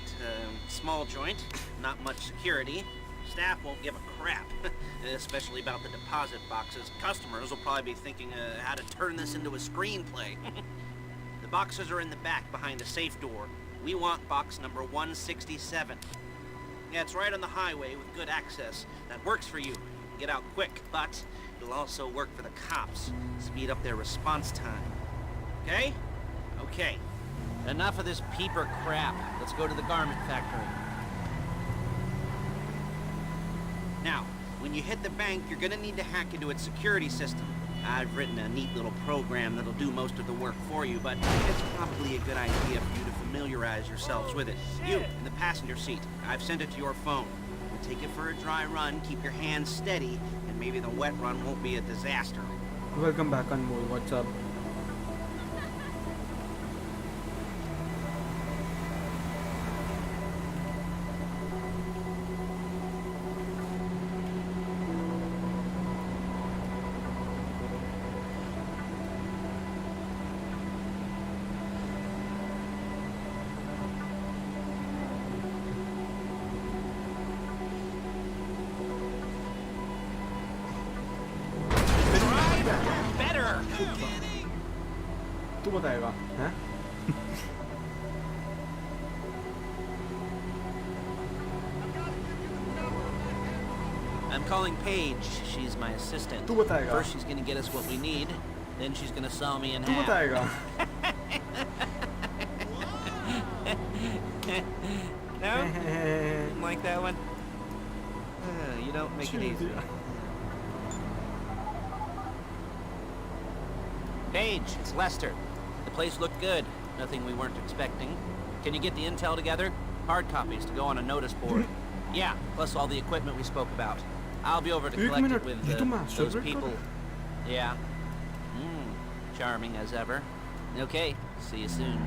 Small joint, not much security. Staff won't give a crap, especially about the deposit boxes. Customers will probably be thinking how to turn this into a screenplay. The boxes are in the back behind the safe door. We want box number 167. Yeah, it's right on the highway with good access. That works for you. You can get out quick, but it'll also work for the cops. Speed up their response time. Okay? Okay. Enough of this peeper crap. Let's go to the garment factory. Now, when you hit the bank, you're gonna need to hack into its security system. I've written a neat little program that'll do most of the work for you, but it's probably a good idea for you to familiarize yourselves with it. You, in the passenger seat, I've sent it to your phone. We'll take it for a dry run, keep your hands steady, and maybe the wet run won't be a disaster. Welcome back, Anmol. What's up? तू बताएगा हैं? I'm calling Paige. She's my assistant. तू बताएगा. First she's gonna get us what we need, then she's gonna saw me in तू half. बताएगा. No? Didn't like that one? You don't make it easy. Paige, it's Lester. The place looked good. Nothing we weren't expecting. Can you get the intel together? Hard copies to go on a notice board. Yeah, plus all the equipment we spoke about. I'll be over to collect it with those people. Yeah. Charming as ever. Okay, see you soon.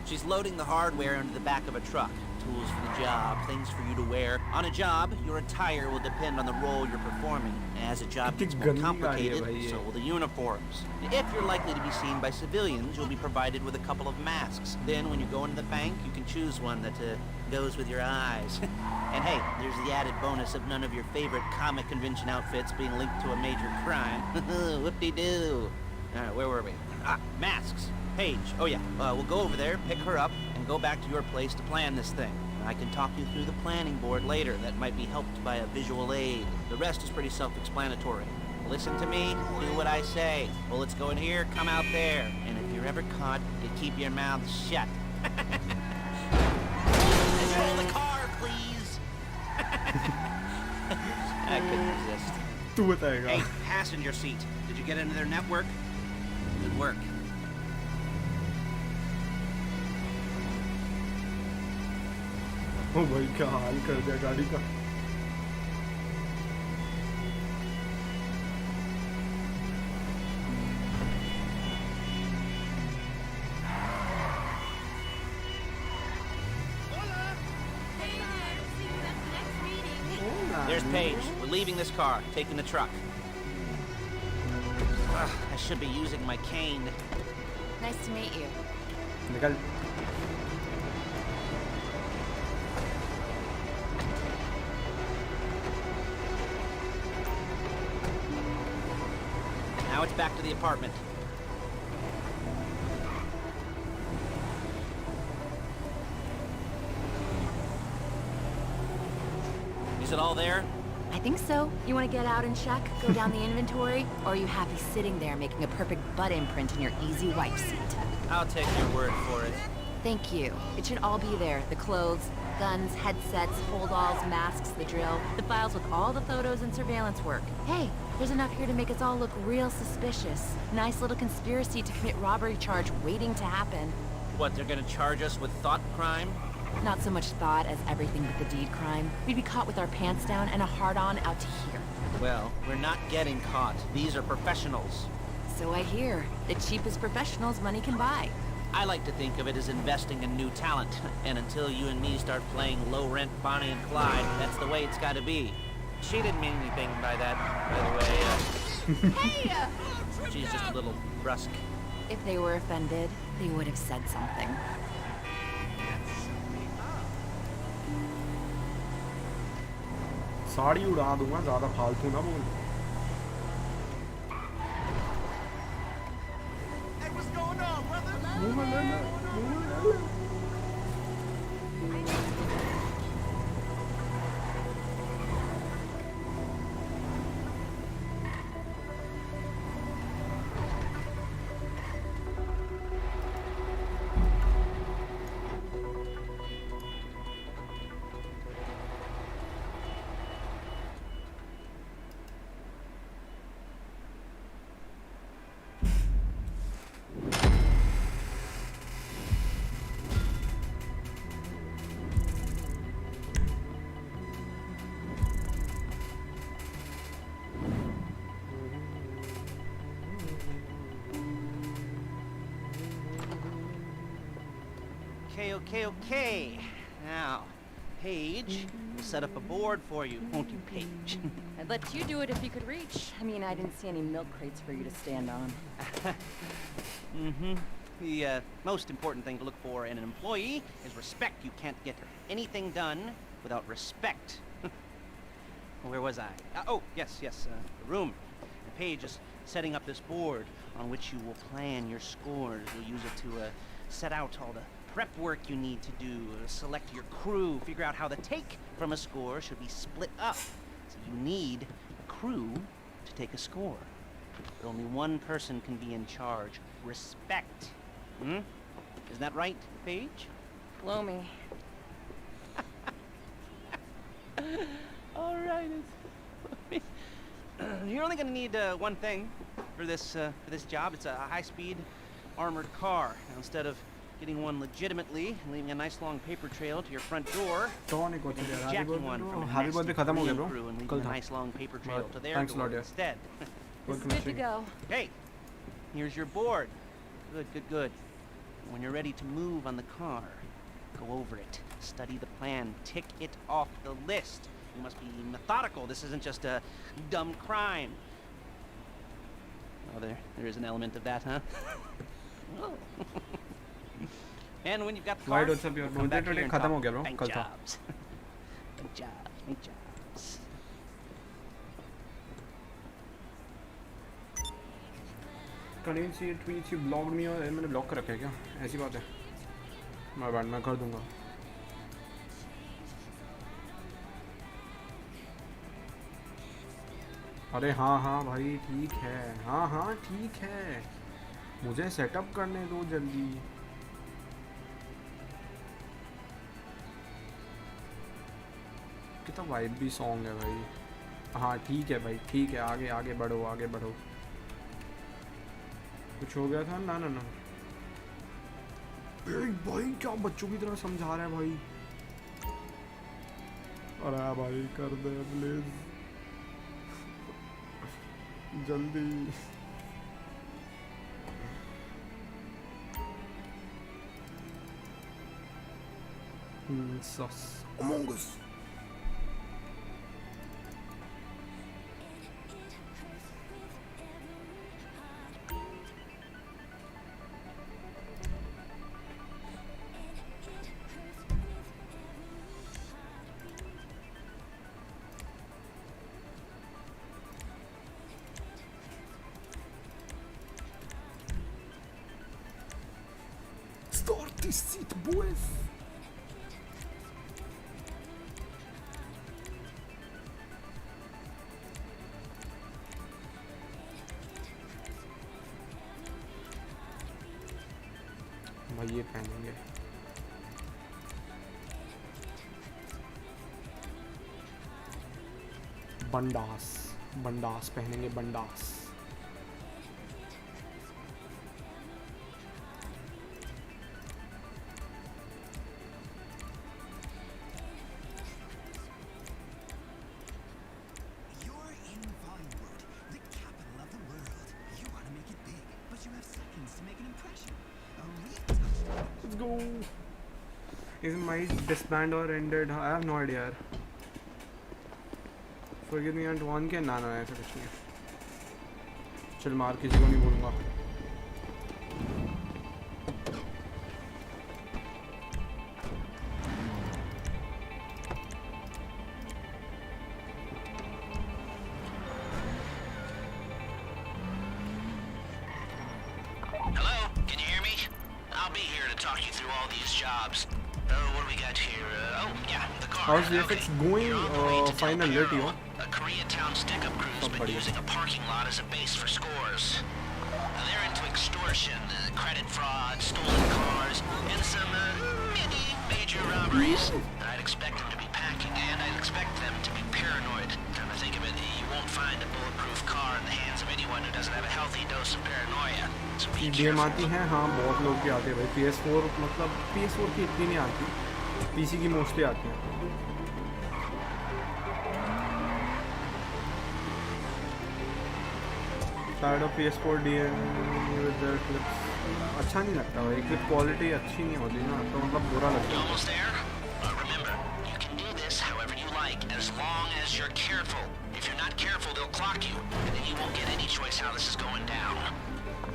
She's loading the hardware into the back of a truck. Tools for the job, things for you to wear. On a job, your attire will depend on the role you're performing. As a job gets more complicated, so will the uniforms. If you're likely to be seen by civilians, you'll be provided with a couple of masks. Then when you go into the bank, you can choose one that goes with your eyes. And hey, there's the added bonus of none of your favorite comic convention outfits being linked to a major crime. Whoop-de-doo. Alright, where were we? Masks. Paige. Oh yeah, we'll go over there, pick her up, and go back to your place to plan this thing. I can talk you through the planning board later. That might be helped by a visual aid. The rest is pretty self-explanatory. Listen to me, do what I say. Bullets go in here, come out there. And if you're ever caught, you keep your mouth shut. Control the car, please. I couldn't resist. तू बताएगा. Hey, passenger seat. Did you get into their network? Good work. ओ भाई क्या हाल कर दिया गाड़ी का. There's Paige. We're leaving this car, taking the truck. I should be using my cane. Nice to meet you. निकल. Now it's back to the apartment. Is it all there? I think so. You want to get out and check, go down the inventory, or are you happy sitting there making a perfect butt imprint in your easy wipe seat? I'll take your word for it. Thank you. It should all be there. The clothes, guns, headsets, hold-alls, masks, the drill, the files with all the photos and surveillance work. Hey, there's enough here to make us all look real suspicious. Nice little conspiracy to commit robbery charge waiting to happen. What, they're gonna charge us with thought crime? Not so much thought as everything but the deed crime. We'd be caught with our pants down and a hard-on out to here. Well, we're not getting caught. These are professionals. So I hear. The cheapest professionals money can buy. I like to think of it as investing in new talent. And until you and me start playing low-rent Bonnie and Clyde, that's the way it's gotta be. She didn't mean anything by that, by the way. Hey! She's just a little brusque. If they were offended, they would have said something. Sari उड़ा दूंगा, ज़्यादा फालतू ना बोल। Hey, what's going on, brother? Okay. Now, Paige, we'll set up a board for you, won't you, Paige? I'd let you do it if you could reach. I mean, I didn't see any milk crates for you to stand on. Mm-hmm. The most important thing to look for in an employee is respect. You can't get anything done without respect. Where was I? Oh, yes, the room. And Paige is setting up this board on which you will plan your scores. You'll use it to set out all the prep work you need to do, select your crew, figure out how the take from a score should be split up. So you need a crew to take a score. But only one person can be in charge. Respect. Isn't that right, Paige? Blow me. All right. You're only gonna need one thing for this job. It's a high-speed armored car. Now, instead of getting one legitimately and leaving a nice long paper trail to your front door, jacking one from a next crew and leaving a nice long paper trail to their door instead. This is good to go. Hey, here's your board. Good. When you're ready to move on the car, go over it, study the plan, tick it off the list. You must be methodical. This isn't just a dumb crime. Oh, there is an element of that, huh? Oh. And when you've got the car, come back here and talk bank jobs. Bank jobs. Can't see tweets you blocked me और मैंने block कर रखा है क्या? ऐसी बात है? मैं कर दूँगा। अरे हाँ भाई ठीक है, हाँ ठीक है, मुझे सेटअप करने दो जल्दी। कितना वाइब भी सॉन्ग है भाई। हाँ ठीक है भाई, ठीक है, आगे बढ़ो। कुछ हो गया था? ना भाई क्या बच्चों की तरह समझा रहा है भाई। अरे भाई कर दे प्लीज जल्दी। sus Among Us। Start this seat, boys. भाई ये पहनेंगे बंडास पहनेंगे बंडास। Is my disband or ended? I have no idea. Forgive me and one के ना ऐसा कुछ नहीं है। चल मार किसी को नहीं बोलूँगा। talk you through all these jobs. What do we got here? Oh, yeah, the car. How's VFX going? Final lit yo. A Koreatown stick-up crew's been using a parking lot as a base for scores. They're into extortion, credit fraud, stolen cars, and some many major robberies. I'd expect them to be packing, and I'd expect them to be paranoid. Come to think of it, you won't find a bulletproof car in the hands of anyone who doesn't have a healthy dose of paranoia. So be game आती हैं हाँ बहुत लोग की आते हैं भाई PS4 मतलब PS4 की इतनी नहीं आती PC की मोस्टली आती हैं Tired of PS4 DM with their clips अच्छा नहीं लगता भाई क्लिप क्वालिटी अच्छी नहीं होती ना तो मतलब बुरा लगता है Almost there? Remember, you can do this however you like as long as you're careful. If you're not careful, they'll clock you, and then you won't get any choice how this is going down.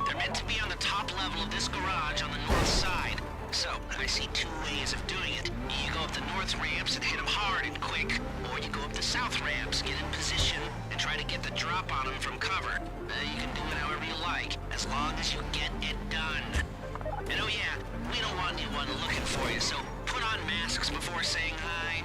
They're meant to be on the top level of this garage on the north side. So, I see two ways of doing it. You go up the north ramps and hit them hard and quick, or you go up the south ramps, get in position, and try to get the drop on them from cover. You can do it however you like, as long as you get it done. And oh yeah, we don't want anyone looking for you, so put on masks before saying hi.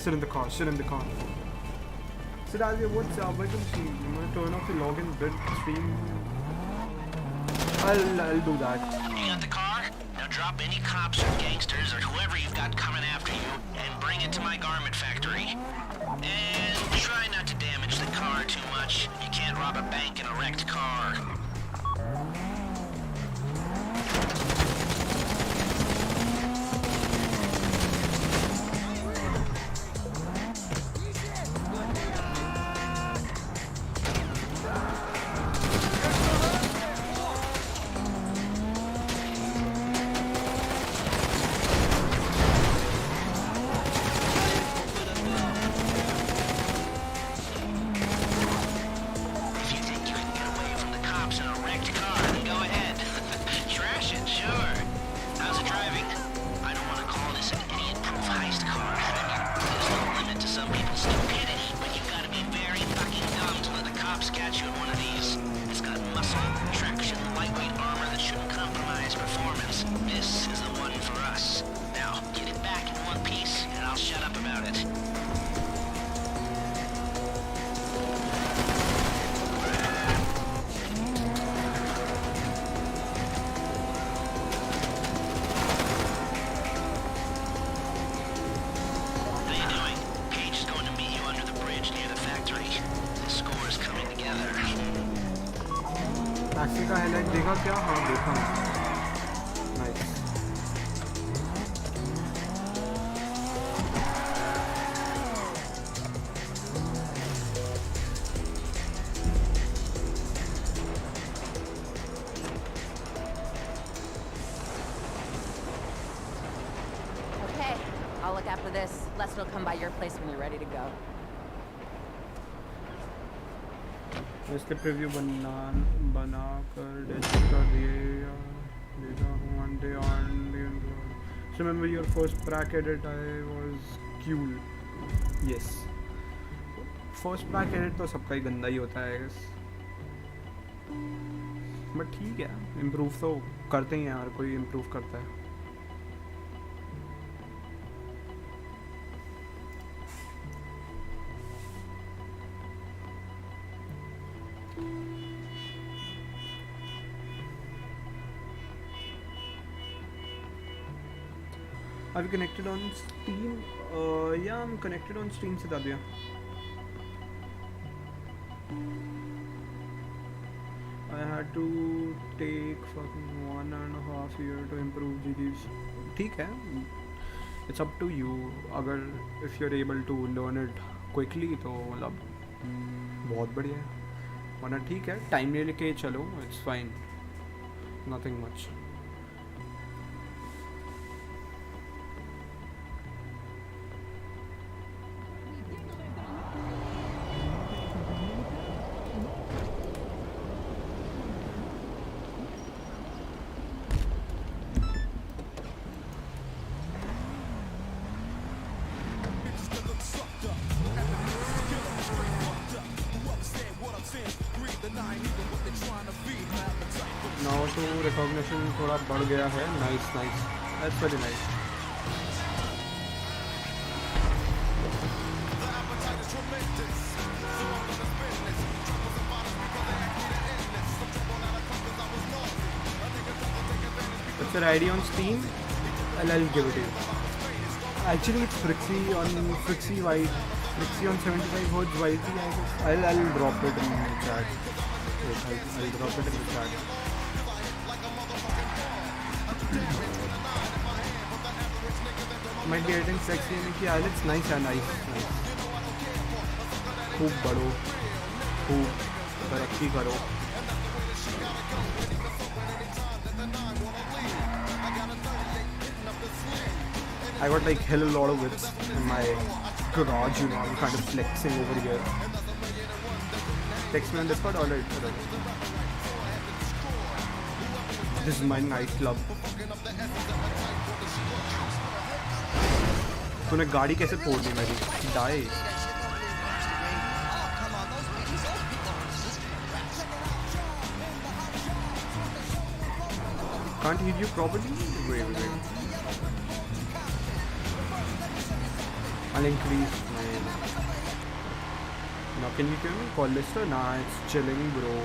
Sit in the car, sit in the car. Sit Alvia, what's up? Welcome to you. You want to turn off the login bid stream? I'll do that. You got the car? Now drop any cops or gangsters or whoever you've got coming after you and bring it to my garment factory. And try not to damage the car too much. You can't rob a bank in a wrecked car. Taxi का highlight देखा क्या हाँ देखा nice Okay, I'll look after this. Lester will come by your place when you're ready to go. इसके preview बना कर delete कर दिए one day on so remember your first prac edit I was cool yes first prac edit तो सबका ही गंदा ही होता है बट ठीक है इम्प्रूव तो करते ही हैं हर कोई इम्प्रूव करता है Are you connected on Steam? Yeah, I'm connected on Steam, Siddharthya. I had to take fucking 1.5 years to improve GDs. ठीक है. It's up to you. अगर if you're able to learn it quickly तो मतलब बहुत बढ़िया है. वरना ठीक है. Time ले लेके चलो. It's fine. Nothing much. Now तो recognition थोड़ा बढ़ गया है. Nice, nice. That's very nice. What's your ID on Steam? I'll give it to you. Actually, it's Frixie on Frixie White. Frixie on 75 hertz YT, I guess. I'll drop it in the chat. Wait, I'll drop it in the chat. Might be getting sexy in the Alex. Nice and nice. खूब बढ़ो, खूब तरक्की करो. I got like hell a lot of whips in my garage, you know. I'm kind of flexing over here. Text me on Discord, alright. This is my nightclub. तूने गाड़ी कैसे फोड़ दी मेरी? Die. Can't hear you properly? Wait. I'll increase my... Now can you hear me? Call lister? Nah, it's chilling, bro.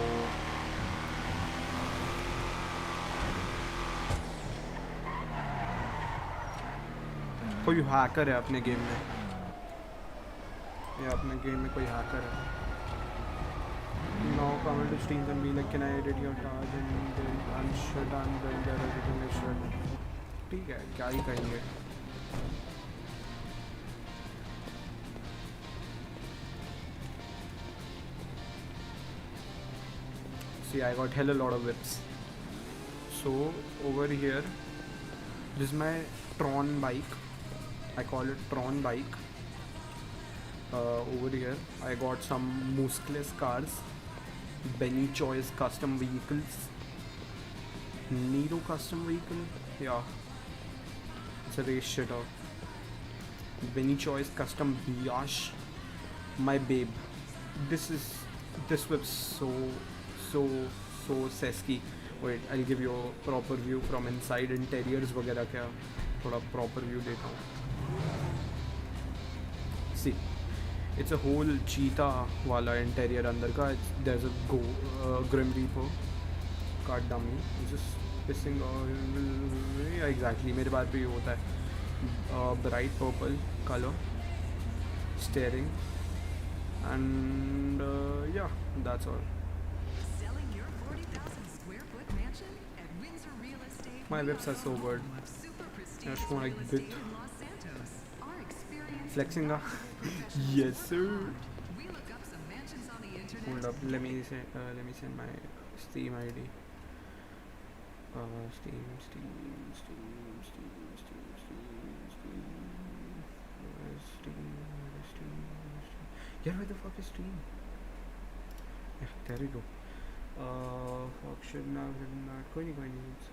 कोई hacker है अपने game में. ये अपने गेम में कोई हैकर है. Now come into streams and be like, can I edit your tag? And I'm shit, I'm doing that, everything is shit. ठीक है, क्या ही कहेंगे. See, I got hell a lot of whips. So over here, this is my Tron bike. I call it Tron bike. Over here, I got some Muskless cars, Benny Choice custom vehicles, Nero custom vehicle. Yeah, it's a race shitter. Benny Choice custom Biash. My babe. This whip's so sesky. Wait, I'll give you a proper view from inside. Interiors वगैरह क्या थोड़ा proper view देता हूँ. See, it's a whole cheetah वाला interior अंदर का. There's a Grim Reaper card dummy. It's just pissing yeah, exactly. मेरे बात पे ये होता है. Bright purple color, steering, and yeah, that's all. My whips are so good. I just want like bit flexing up. Yes sir. Hold up, let me send my Steam ID. Steam. Where's Steam? Yeah, where the fuck is Steam? Yeah, there we go. Fuck shit, now I've written that. कोई नहीं it's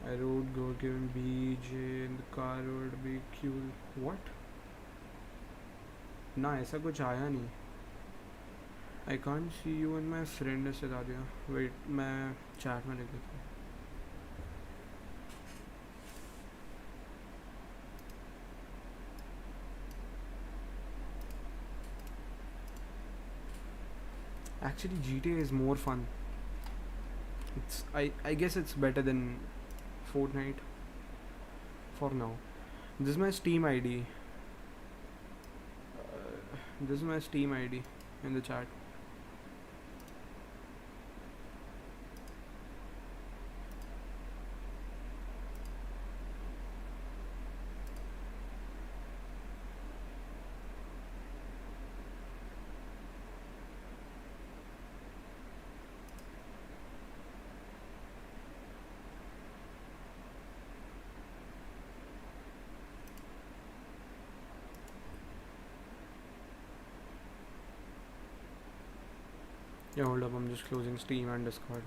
I rode given BJ in the car would be cool. What? ना ऐसा कुछ आया नहीं. I can't see you and my friend ऐसे बता दिया. Wait, मैं chat में लिख देता हूँ. Actually, GTA is more fun. I guess it's better than Fortnite for now. This is my Steam ID. This is my Steam ID in the chat. Yeah, hold up, I'm just closing Steam and Discord.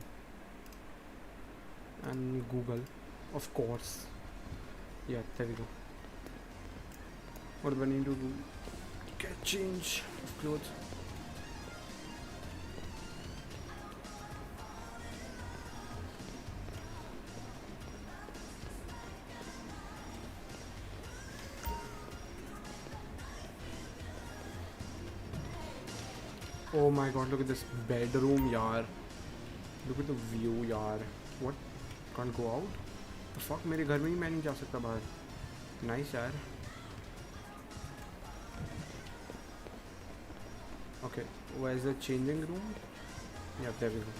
And Google, of course. Yeah, there we go. What do I need to do? Get change of clothes. Oh my god, look at this bedroom, yaar. Look at the view, yaar. What? Can't go out? The fuck, मेरे घर में ही मैं नहीं जा सकता बाहर. Nice, yaar. Okay, where's the changing room? Yeah, there we go.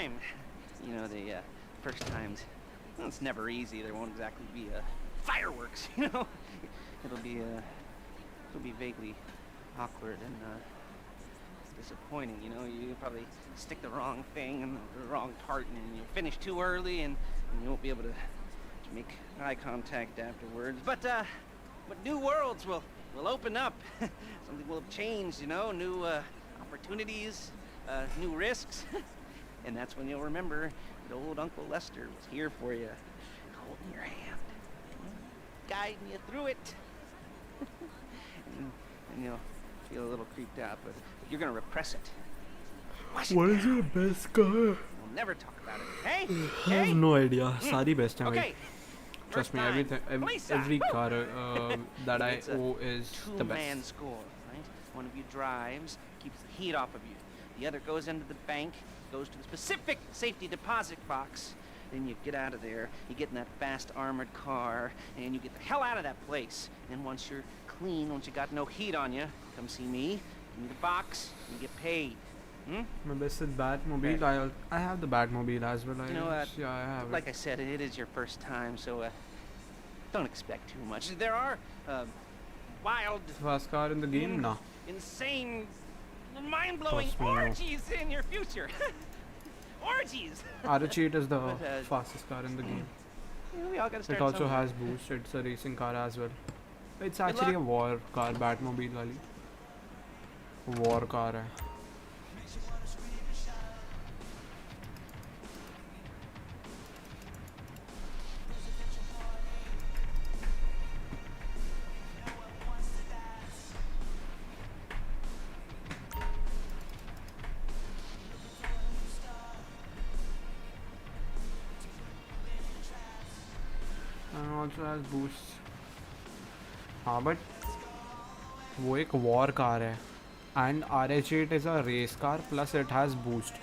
time. You know, the first times, well, it's never easy. There won't exactly be fireworks, you know. It'll be vaguely awkward and disappointing, you know. You probably stick the wrong thing in the wrong part, and you'll finish too early, and you won't be able to make eye contact afterwards. But new worlds will open up. Something will have changed, you know. New opportunities, new risks, and that's when you'll remember that old Uncle Lester was here for you, holding your hand, guiding you through it. and you'll feel a little creeped out, but you're gonna repress it. What is your best car? We'll never talk about it. Hey, I have no idea. Sari best hai bhai. Okay. Trust me, every car that I owe is the best. Two-man score, right? One of you drives, keeps the heat off of you. The other goes into the bank, goes to the specific safety deposit box. Then you get out of there, you get in that fast armored car, and you get the hell out of that place. And once you're clean, once you got no heat on you, come see me, give me the box, and you get paid. My best is Batmobile. Okay. I have the Batmobile as well. You know, yeah, I have like I said, it is your first time, so don't expect too much. There are wild, fast car in the game, nah. insane, mind-blowing Trust me, no. orgies in your future. Orgies. RH8 is the fastest car in the game. Yeah, we all gotta start It also somewhere. has boost. It's a racing car as well. It's actually a war car, Batmobile wali. War car hai. And also has boost. हाँ but वो एक war car है and RH8 is a race car plus it has boost.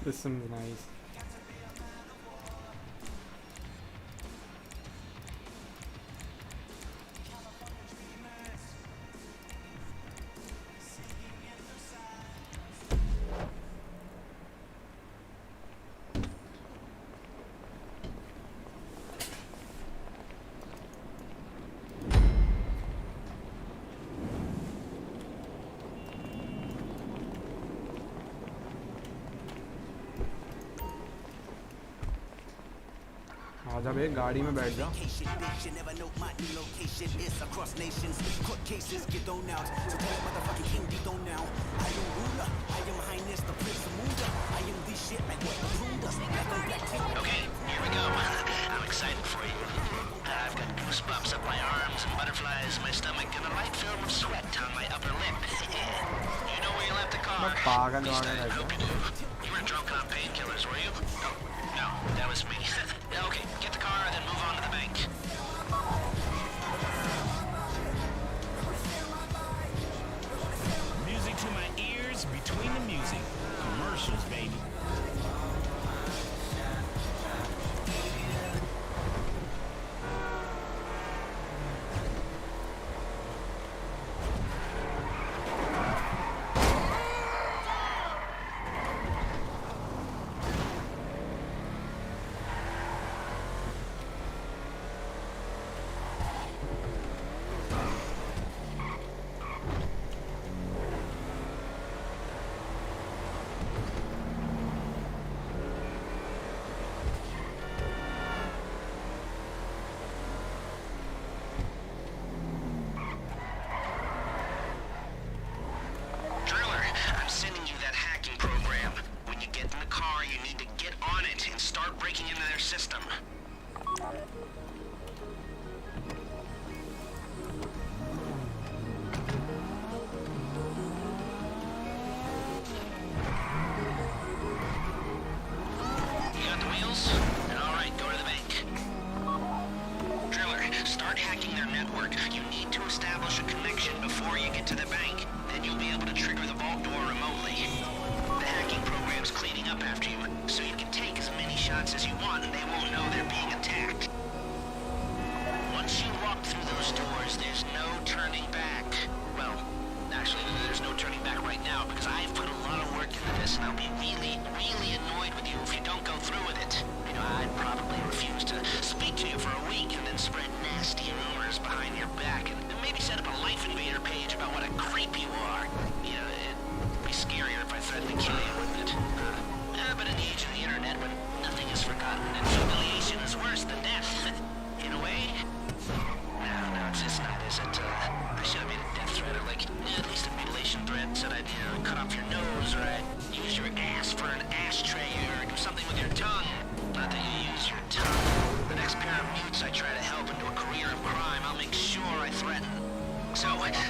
This seems nice. आजा बे गाड़ी में बैठ जा Okay, here we go. I'm excited for you. I've got goosebumps up my arms and butterflies in my stomach and a light film of sweat on my upper lip. You know where you left the car? पागल At least वागल I है hope you do. You were drunk on painkillers, were you? No, that was me. Okay, get the car and move on to the bank. Music to my ears, between the music. Commercials, baby.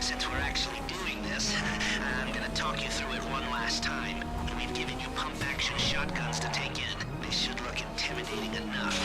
since we're actually doing this, I'm gonna talk you through it one last time. We've given you pump-action shotguns to take in. They should look intimidating enough.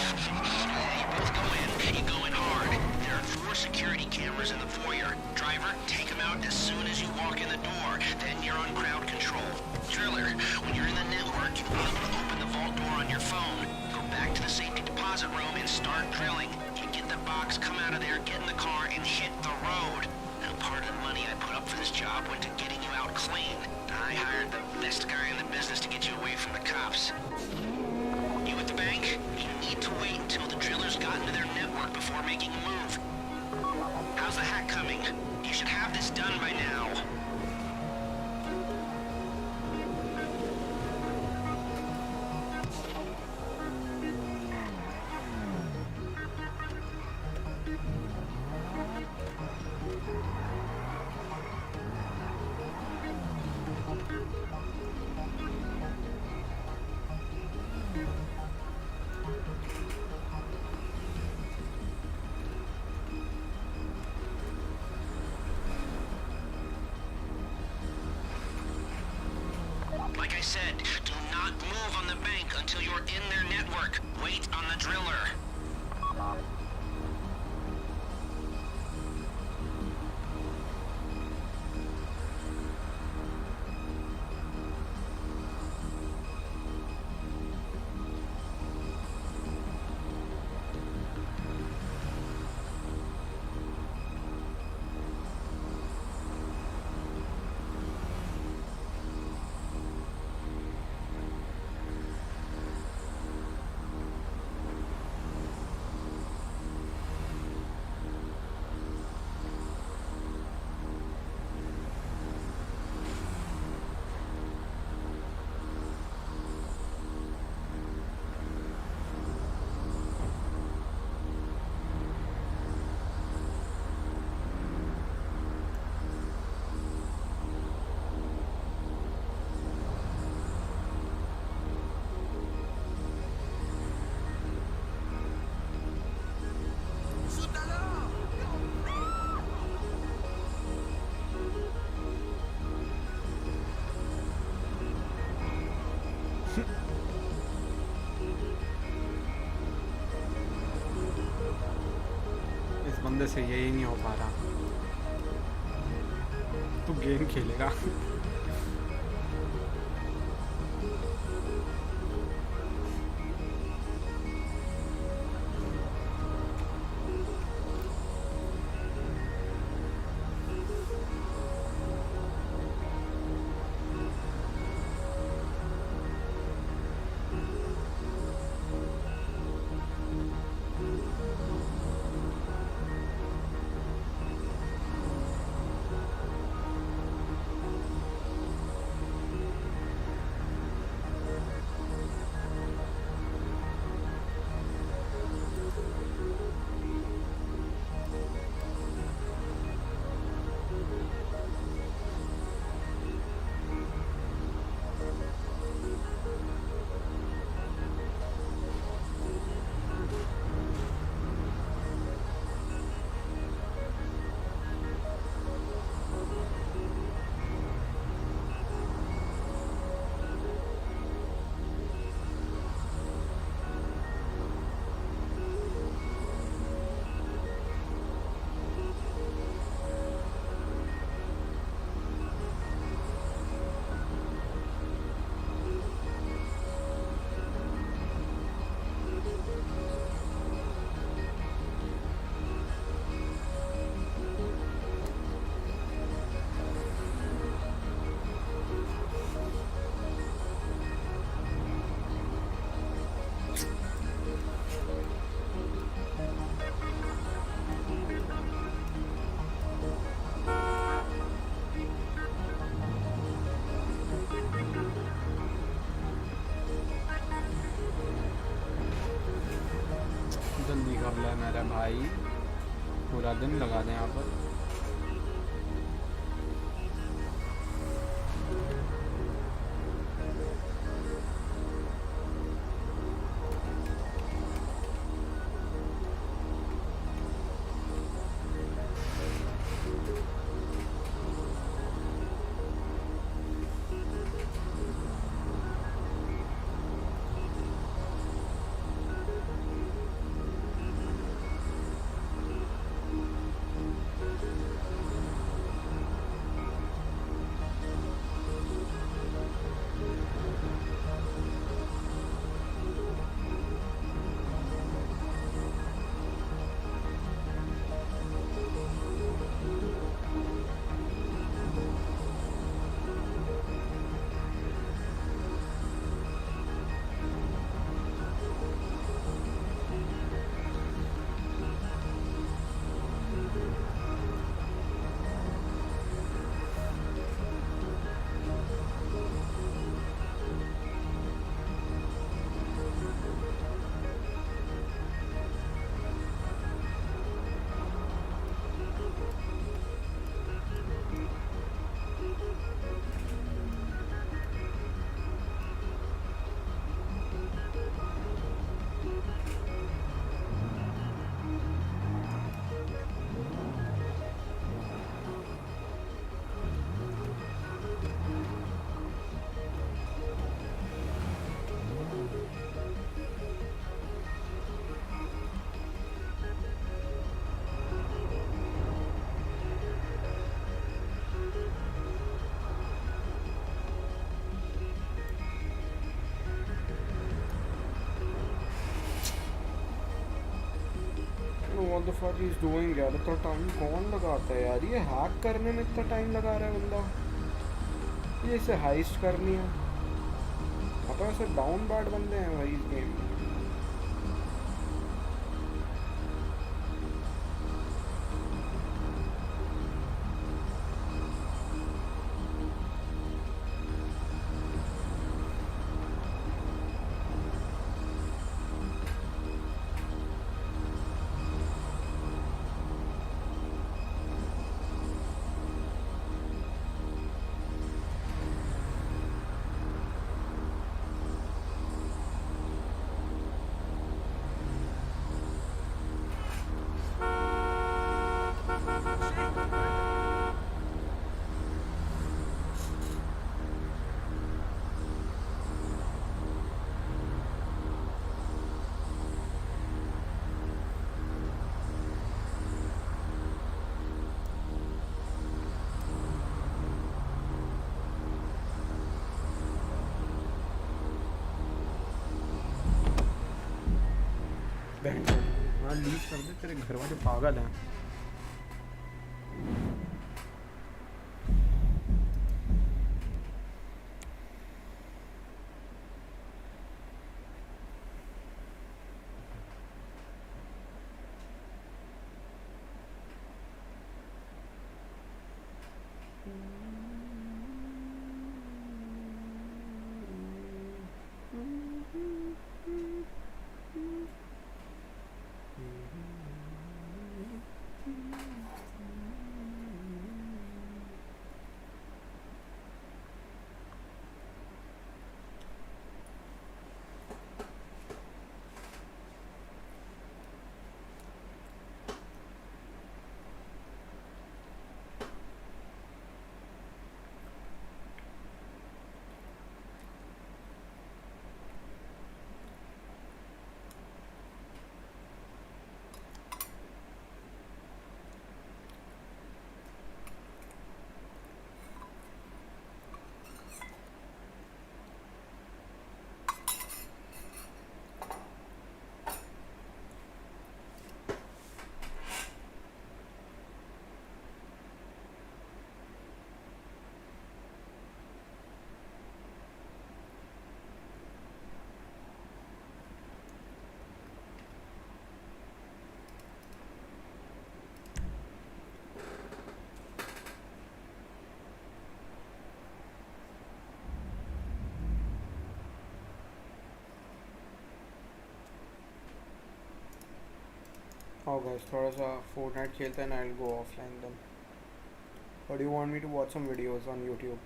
You both go in. You go in hard. There are 4 security cameras in the foyer. Driver, take them out as soon as you walk in the door. Then you're on crowd control. Driller, when you're in the network, you'll be able to open the vault door on your phone. Go back to the safety deposit room and start drilling. You get the box, come out of there, get in the car, and hit the road. Now, part of the money I put up for this job went to getting you out clean. I hired the best guy in the business to get you away from the cops. You at the bank? You need to wait until the drillers got into their network before making a move. How's the hack coming? You should have this done by now. Like I said, do not move on the bank until you're in their network. Wait on the driller. इस बंदे से यही नहीं हो पा रहा. तू game खेलेगा. जल्दी कर ले मेरे भाई, पूरा दिन लगा दें यहाँ पर. what the fuck he's doing यार, इतना टाइम कौन लगाता है यार, ये हैक करने में इतना टाइम लगा रहा है बंदा, ये इसे हाइस्ट करनी है, मतलब ऐसे डाउन बैड बंदे हैं भाई इस गेम में। हाँ लीव कर दे, तेरे घर वाले पागल हैं। Oh guys, थोड़ा सा Fortnite खेलते हैं and I'll go offline then. Or do you want me to watch some videos on YouTube?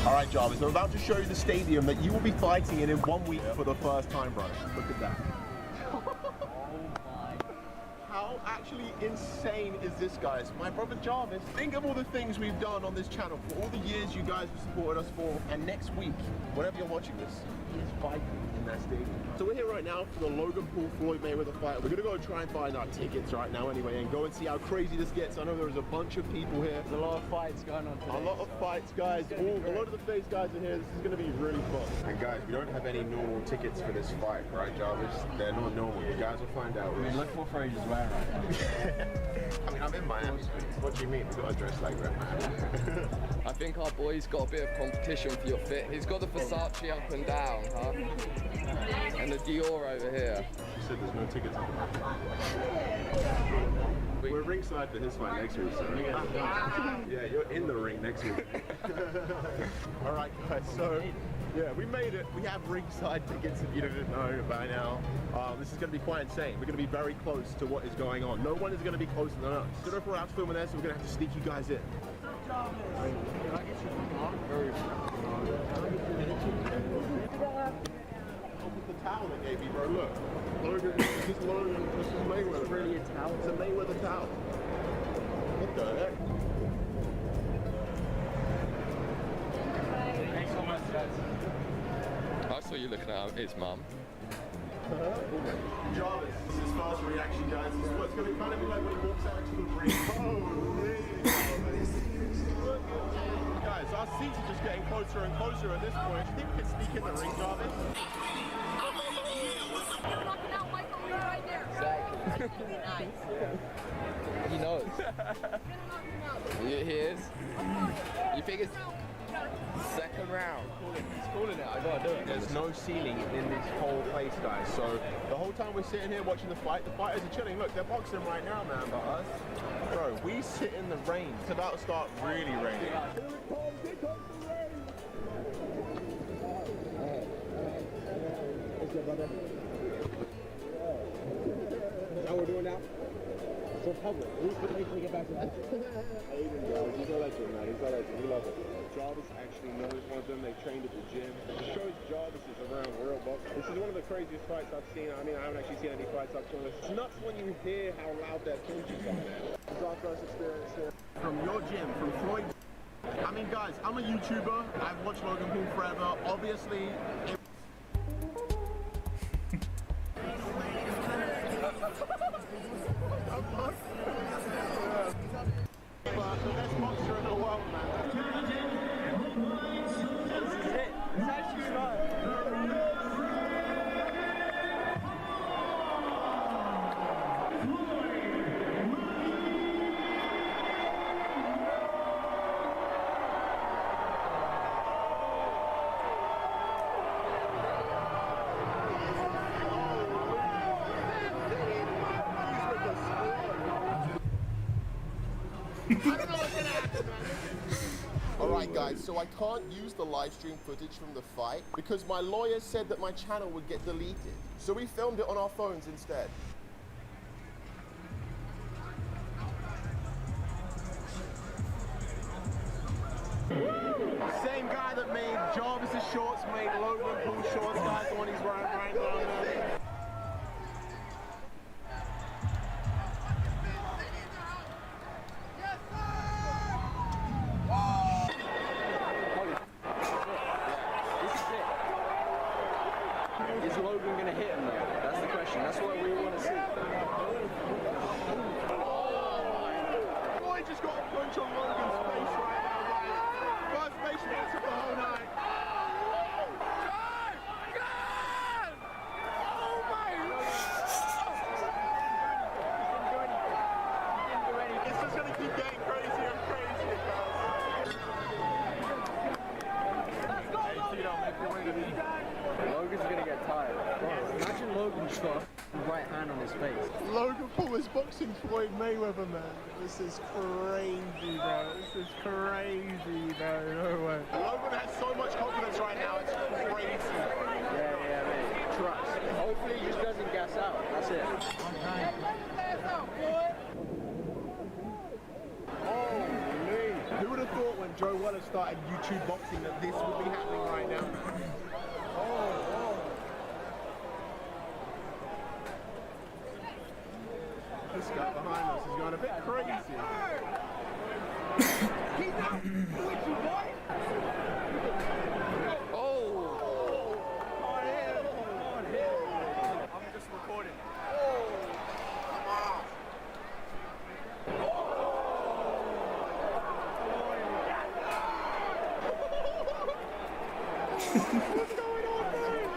Alright, Jarvis, I'm about to show you the stadium that you will be fighting in 1 week for the first time, bro. Look at that. How actually insane is this, guys? My brother Jarvis, think of all the things we've done on this channel for all the years you guys have supported us for, and next week, whenever you're watching this, he is fighting in that stadium. So we're here right now for the Logan Paul Floyd Mayweather fight. We're gonna go try and find our tickets right now anyway, and go and see how crazy this gets. I know there's a bunch of people here. There's a lot of fights going on today. A lot of fights, guys. A lot of the face guys are here. This is gonna be really fun. And guys, we don't have any normal tickets for this fight, right, Jarvis? They're not normal. You guys will find out. I mean, look what Fraser's wearing right now. I mean, I'm in Miami. What do you mean? We've got to dress like that. I think our boy's got a bit of competition for your fit. He's got the Versace up and down, huh? And the Dior over here. She said there's no tickets on the We're ringside for his fight next week, so yeah, you're in the ring next week. All right, guys, so yeah, we made it. We have ringside tickets if you didn't know by now. This is going to be quite insane. We're going to be very close to what is going on. No one is going to be closer than us. So if we're out filming this, we're going to have to sneak you guys in. The towel they gave me, bro. Look. Logan, this is Logan. This is Mayweather. It's really a towel. It's a Mayweather towel. What the heck? Thanks so much, guys. I saw you looking at his mum. Jarvis, this is his first reaction, guys. This is what's going to kind of be like when he walks out to the ring. Guys, our seats are just getting closer and closer at this point. I think we can sneak in the ring, Jarvis. He knows. He is. You think it's second round? He's calling it. I gotta do it. There's no ceiling in this whole place, guys. So the whole time we're sitting here watching the fighters are chilling. Look, they're boxing right now, man. But us, bro, we sit in the rain. It's about to start really raining. Here it comes the rain. What's up, brother? Is that what we're doing now? So public. Who's the place to get back to that? Aiden, bro. He's a legend, man. He's a legend. We love it. Jarvis actually knows one of them. They trained at the gym. It shows Jarvis is around real boxing. This is one of the craziest fights I've seen. I mean, I haven't actually seen any fights up close. It's nuts when you hear how loud their punches are. This is our first experience here. From your gym, from Floyd. I mean, guys, I'm a YouTuber. I've watched Logan Paul forever. Obviously, but the best boxer in the world, man. This is it. It's actually right. Alright guys, so I can't use the live stream footage from the fight because my lawyer said that my channel would get deleted. So we filmed it on our phones instead. Same guy that made Jarvis's shorts made Logan Paul's shorts, guys, the one he's wearing right now. Is Logan going to hit him though? That's the question. That's what we want to see. Boy just got a punch on Logan's face right now, guys. First face hits of the whole night. It's just going to keep getting crazier and crazier, guys. Logan's going to get tired. Bro, imagine Logan just got a right hand on his face. Logan Paul is boxing Floyd Mayweather, man. This is crazy, bro. This is crazy, bro. No way. Logan has so much confidence right now. It's crazy. Yeah, mate. Trust. Hopefully he just doesn't gas out. That's it. Holy. Who would have thought when Joe Weller started YouTube boxing that this would be happening right now? This guy behind us is going a bit crazy. He's not with you, boy! On him! I'm just recording. Come on! What's going on, man?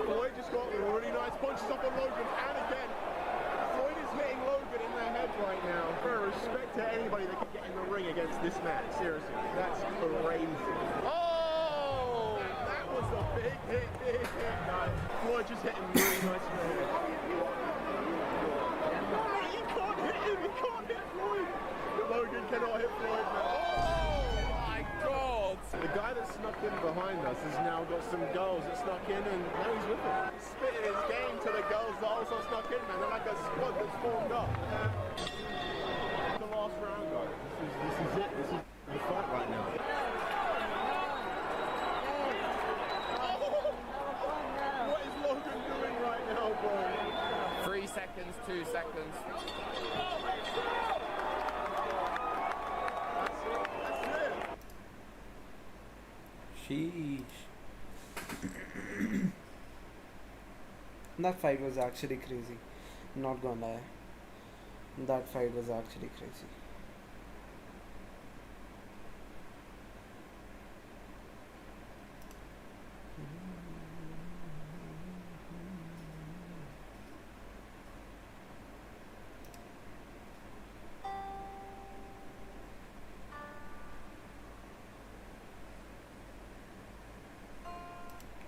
Floyd just got really nice punches up on Logan, and again, Floyd is hitting Logan in the head right now. For respect to anybody that can get in the ring against this man, seriously, that's crazy. Oh, that was a big hit, guys. Floyd just hitting really nice Logan. You can't hit him, you can't hit Floyd. Logan cannot hit Floyd, man. Oh my God! The guy that snuck kid behind us has now got some girls that snuck in, and now he's with them. He's spitting his game to the girls that also snuck in, man. They're like a squad that's formed up. The last round, guys. This is it. This is the fight right now. What is Logan doing right now, bro? 3 seconds, 2 seconds. Sheesh. That fight was actually crazy. Not gonna lie. That fight was actually crazy.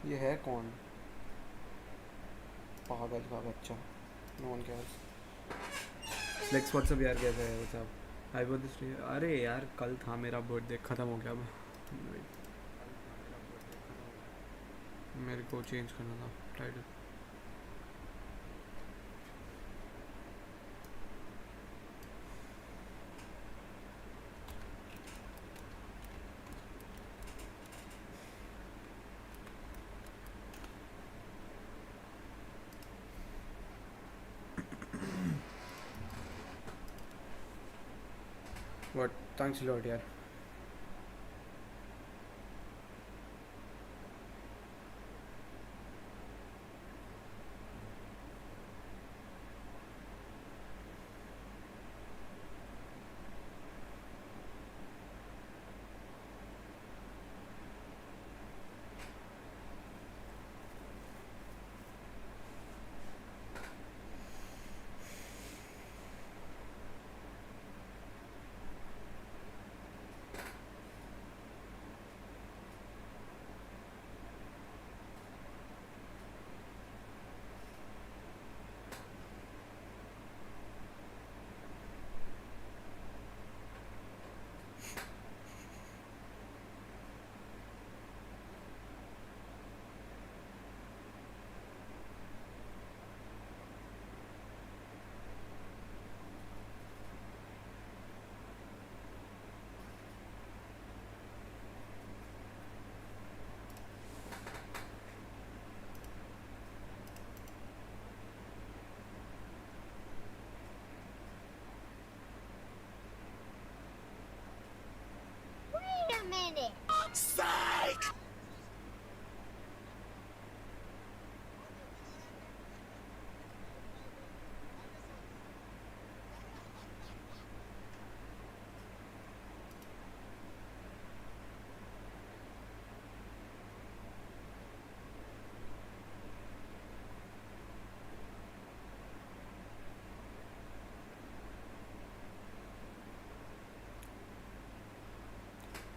ये है कौन? पागल का बच्चा. No one cares. Lex WhatsApp यार कैसा है WhatsApp? हाय birthday. अरे यार कल था मेरा बर्थडे, ख़त्म हो गया. मेरे को चेंज करना था title. But thanks a lot यार. Wait a minute. Psych!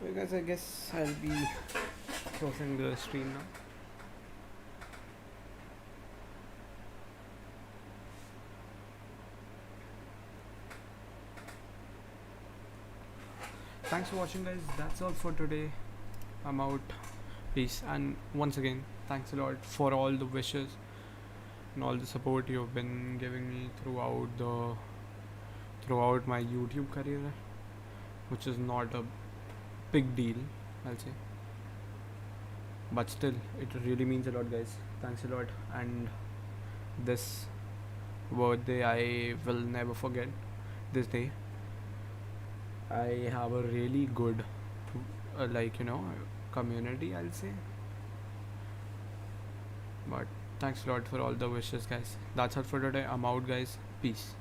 So guys, I guess I'll be closing the stream now. Thanks for watching guys. That's all for today. I'm out. Peace. And once again, thanks a lot for all the wishes and all the support you've been giving me throughout my YouTube career, which is not a big deal, I'll say, but still it really means a lot guys. Thanks a lot, and this birthday I will never forget. This day I have a really good community, I'll say, but thanks a lot for all the wishes guys. That's all for today. I'm out guys. Peace.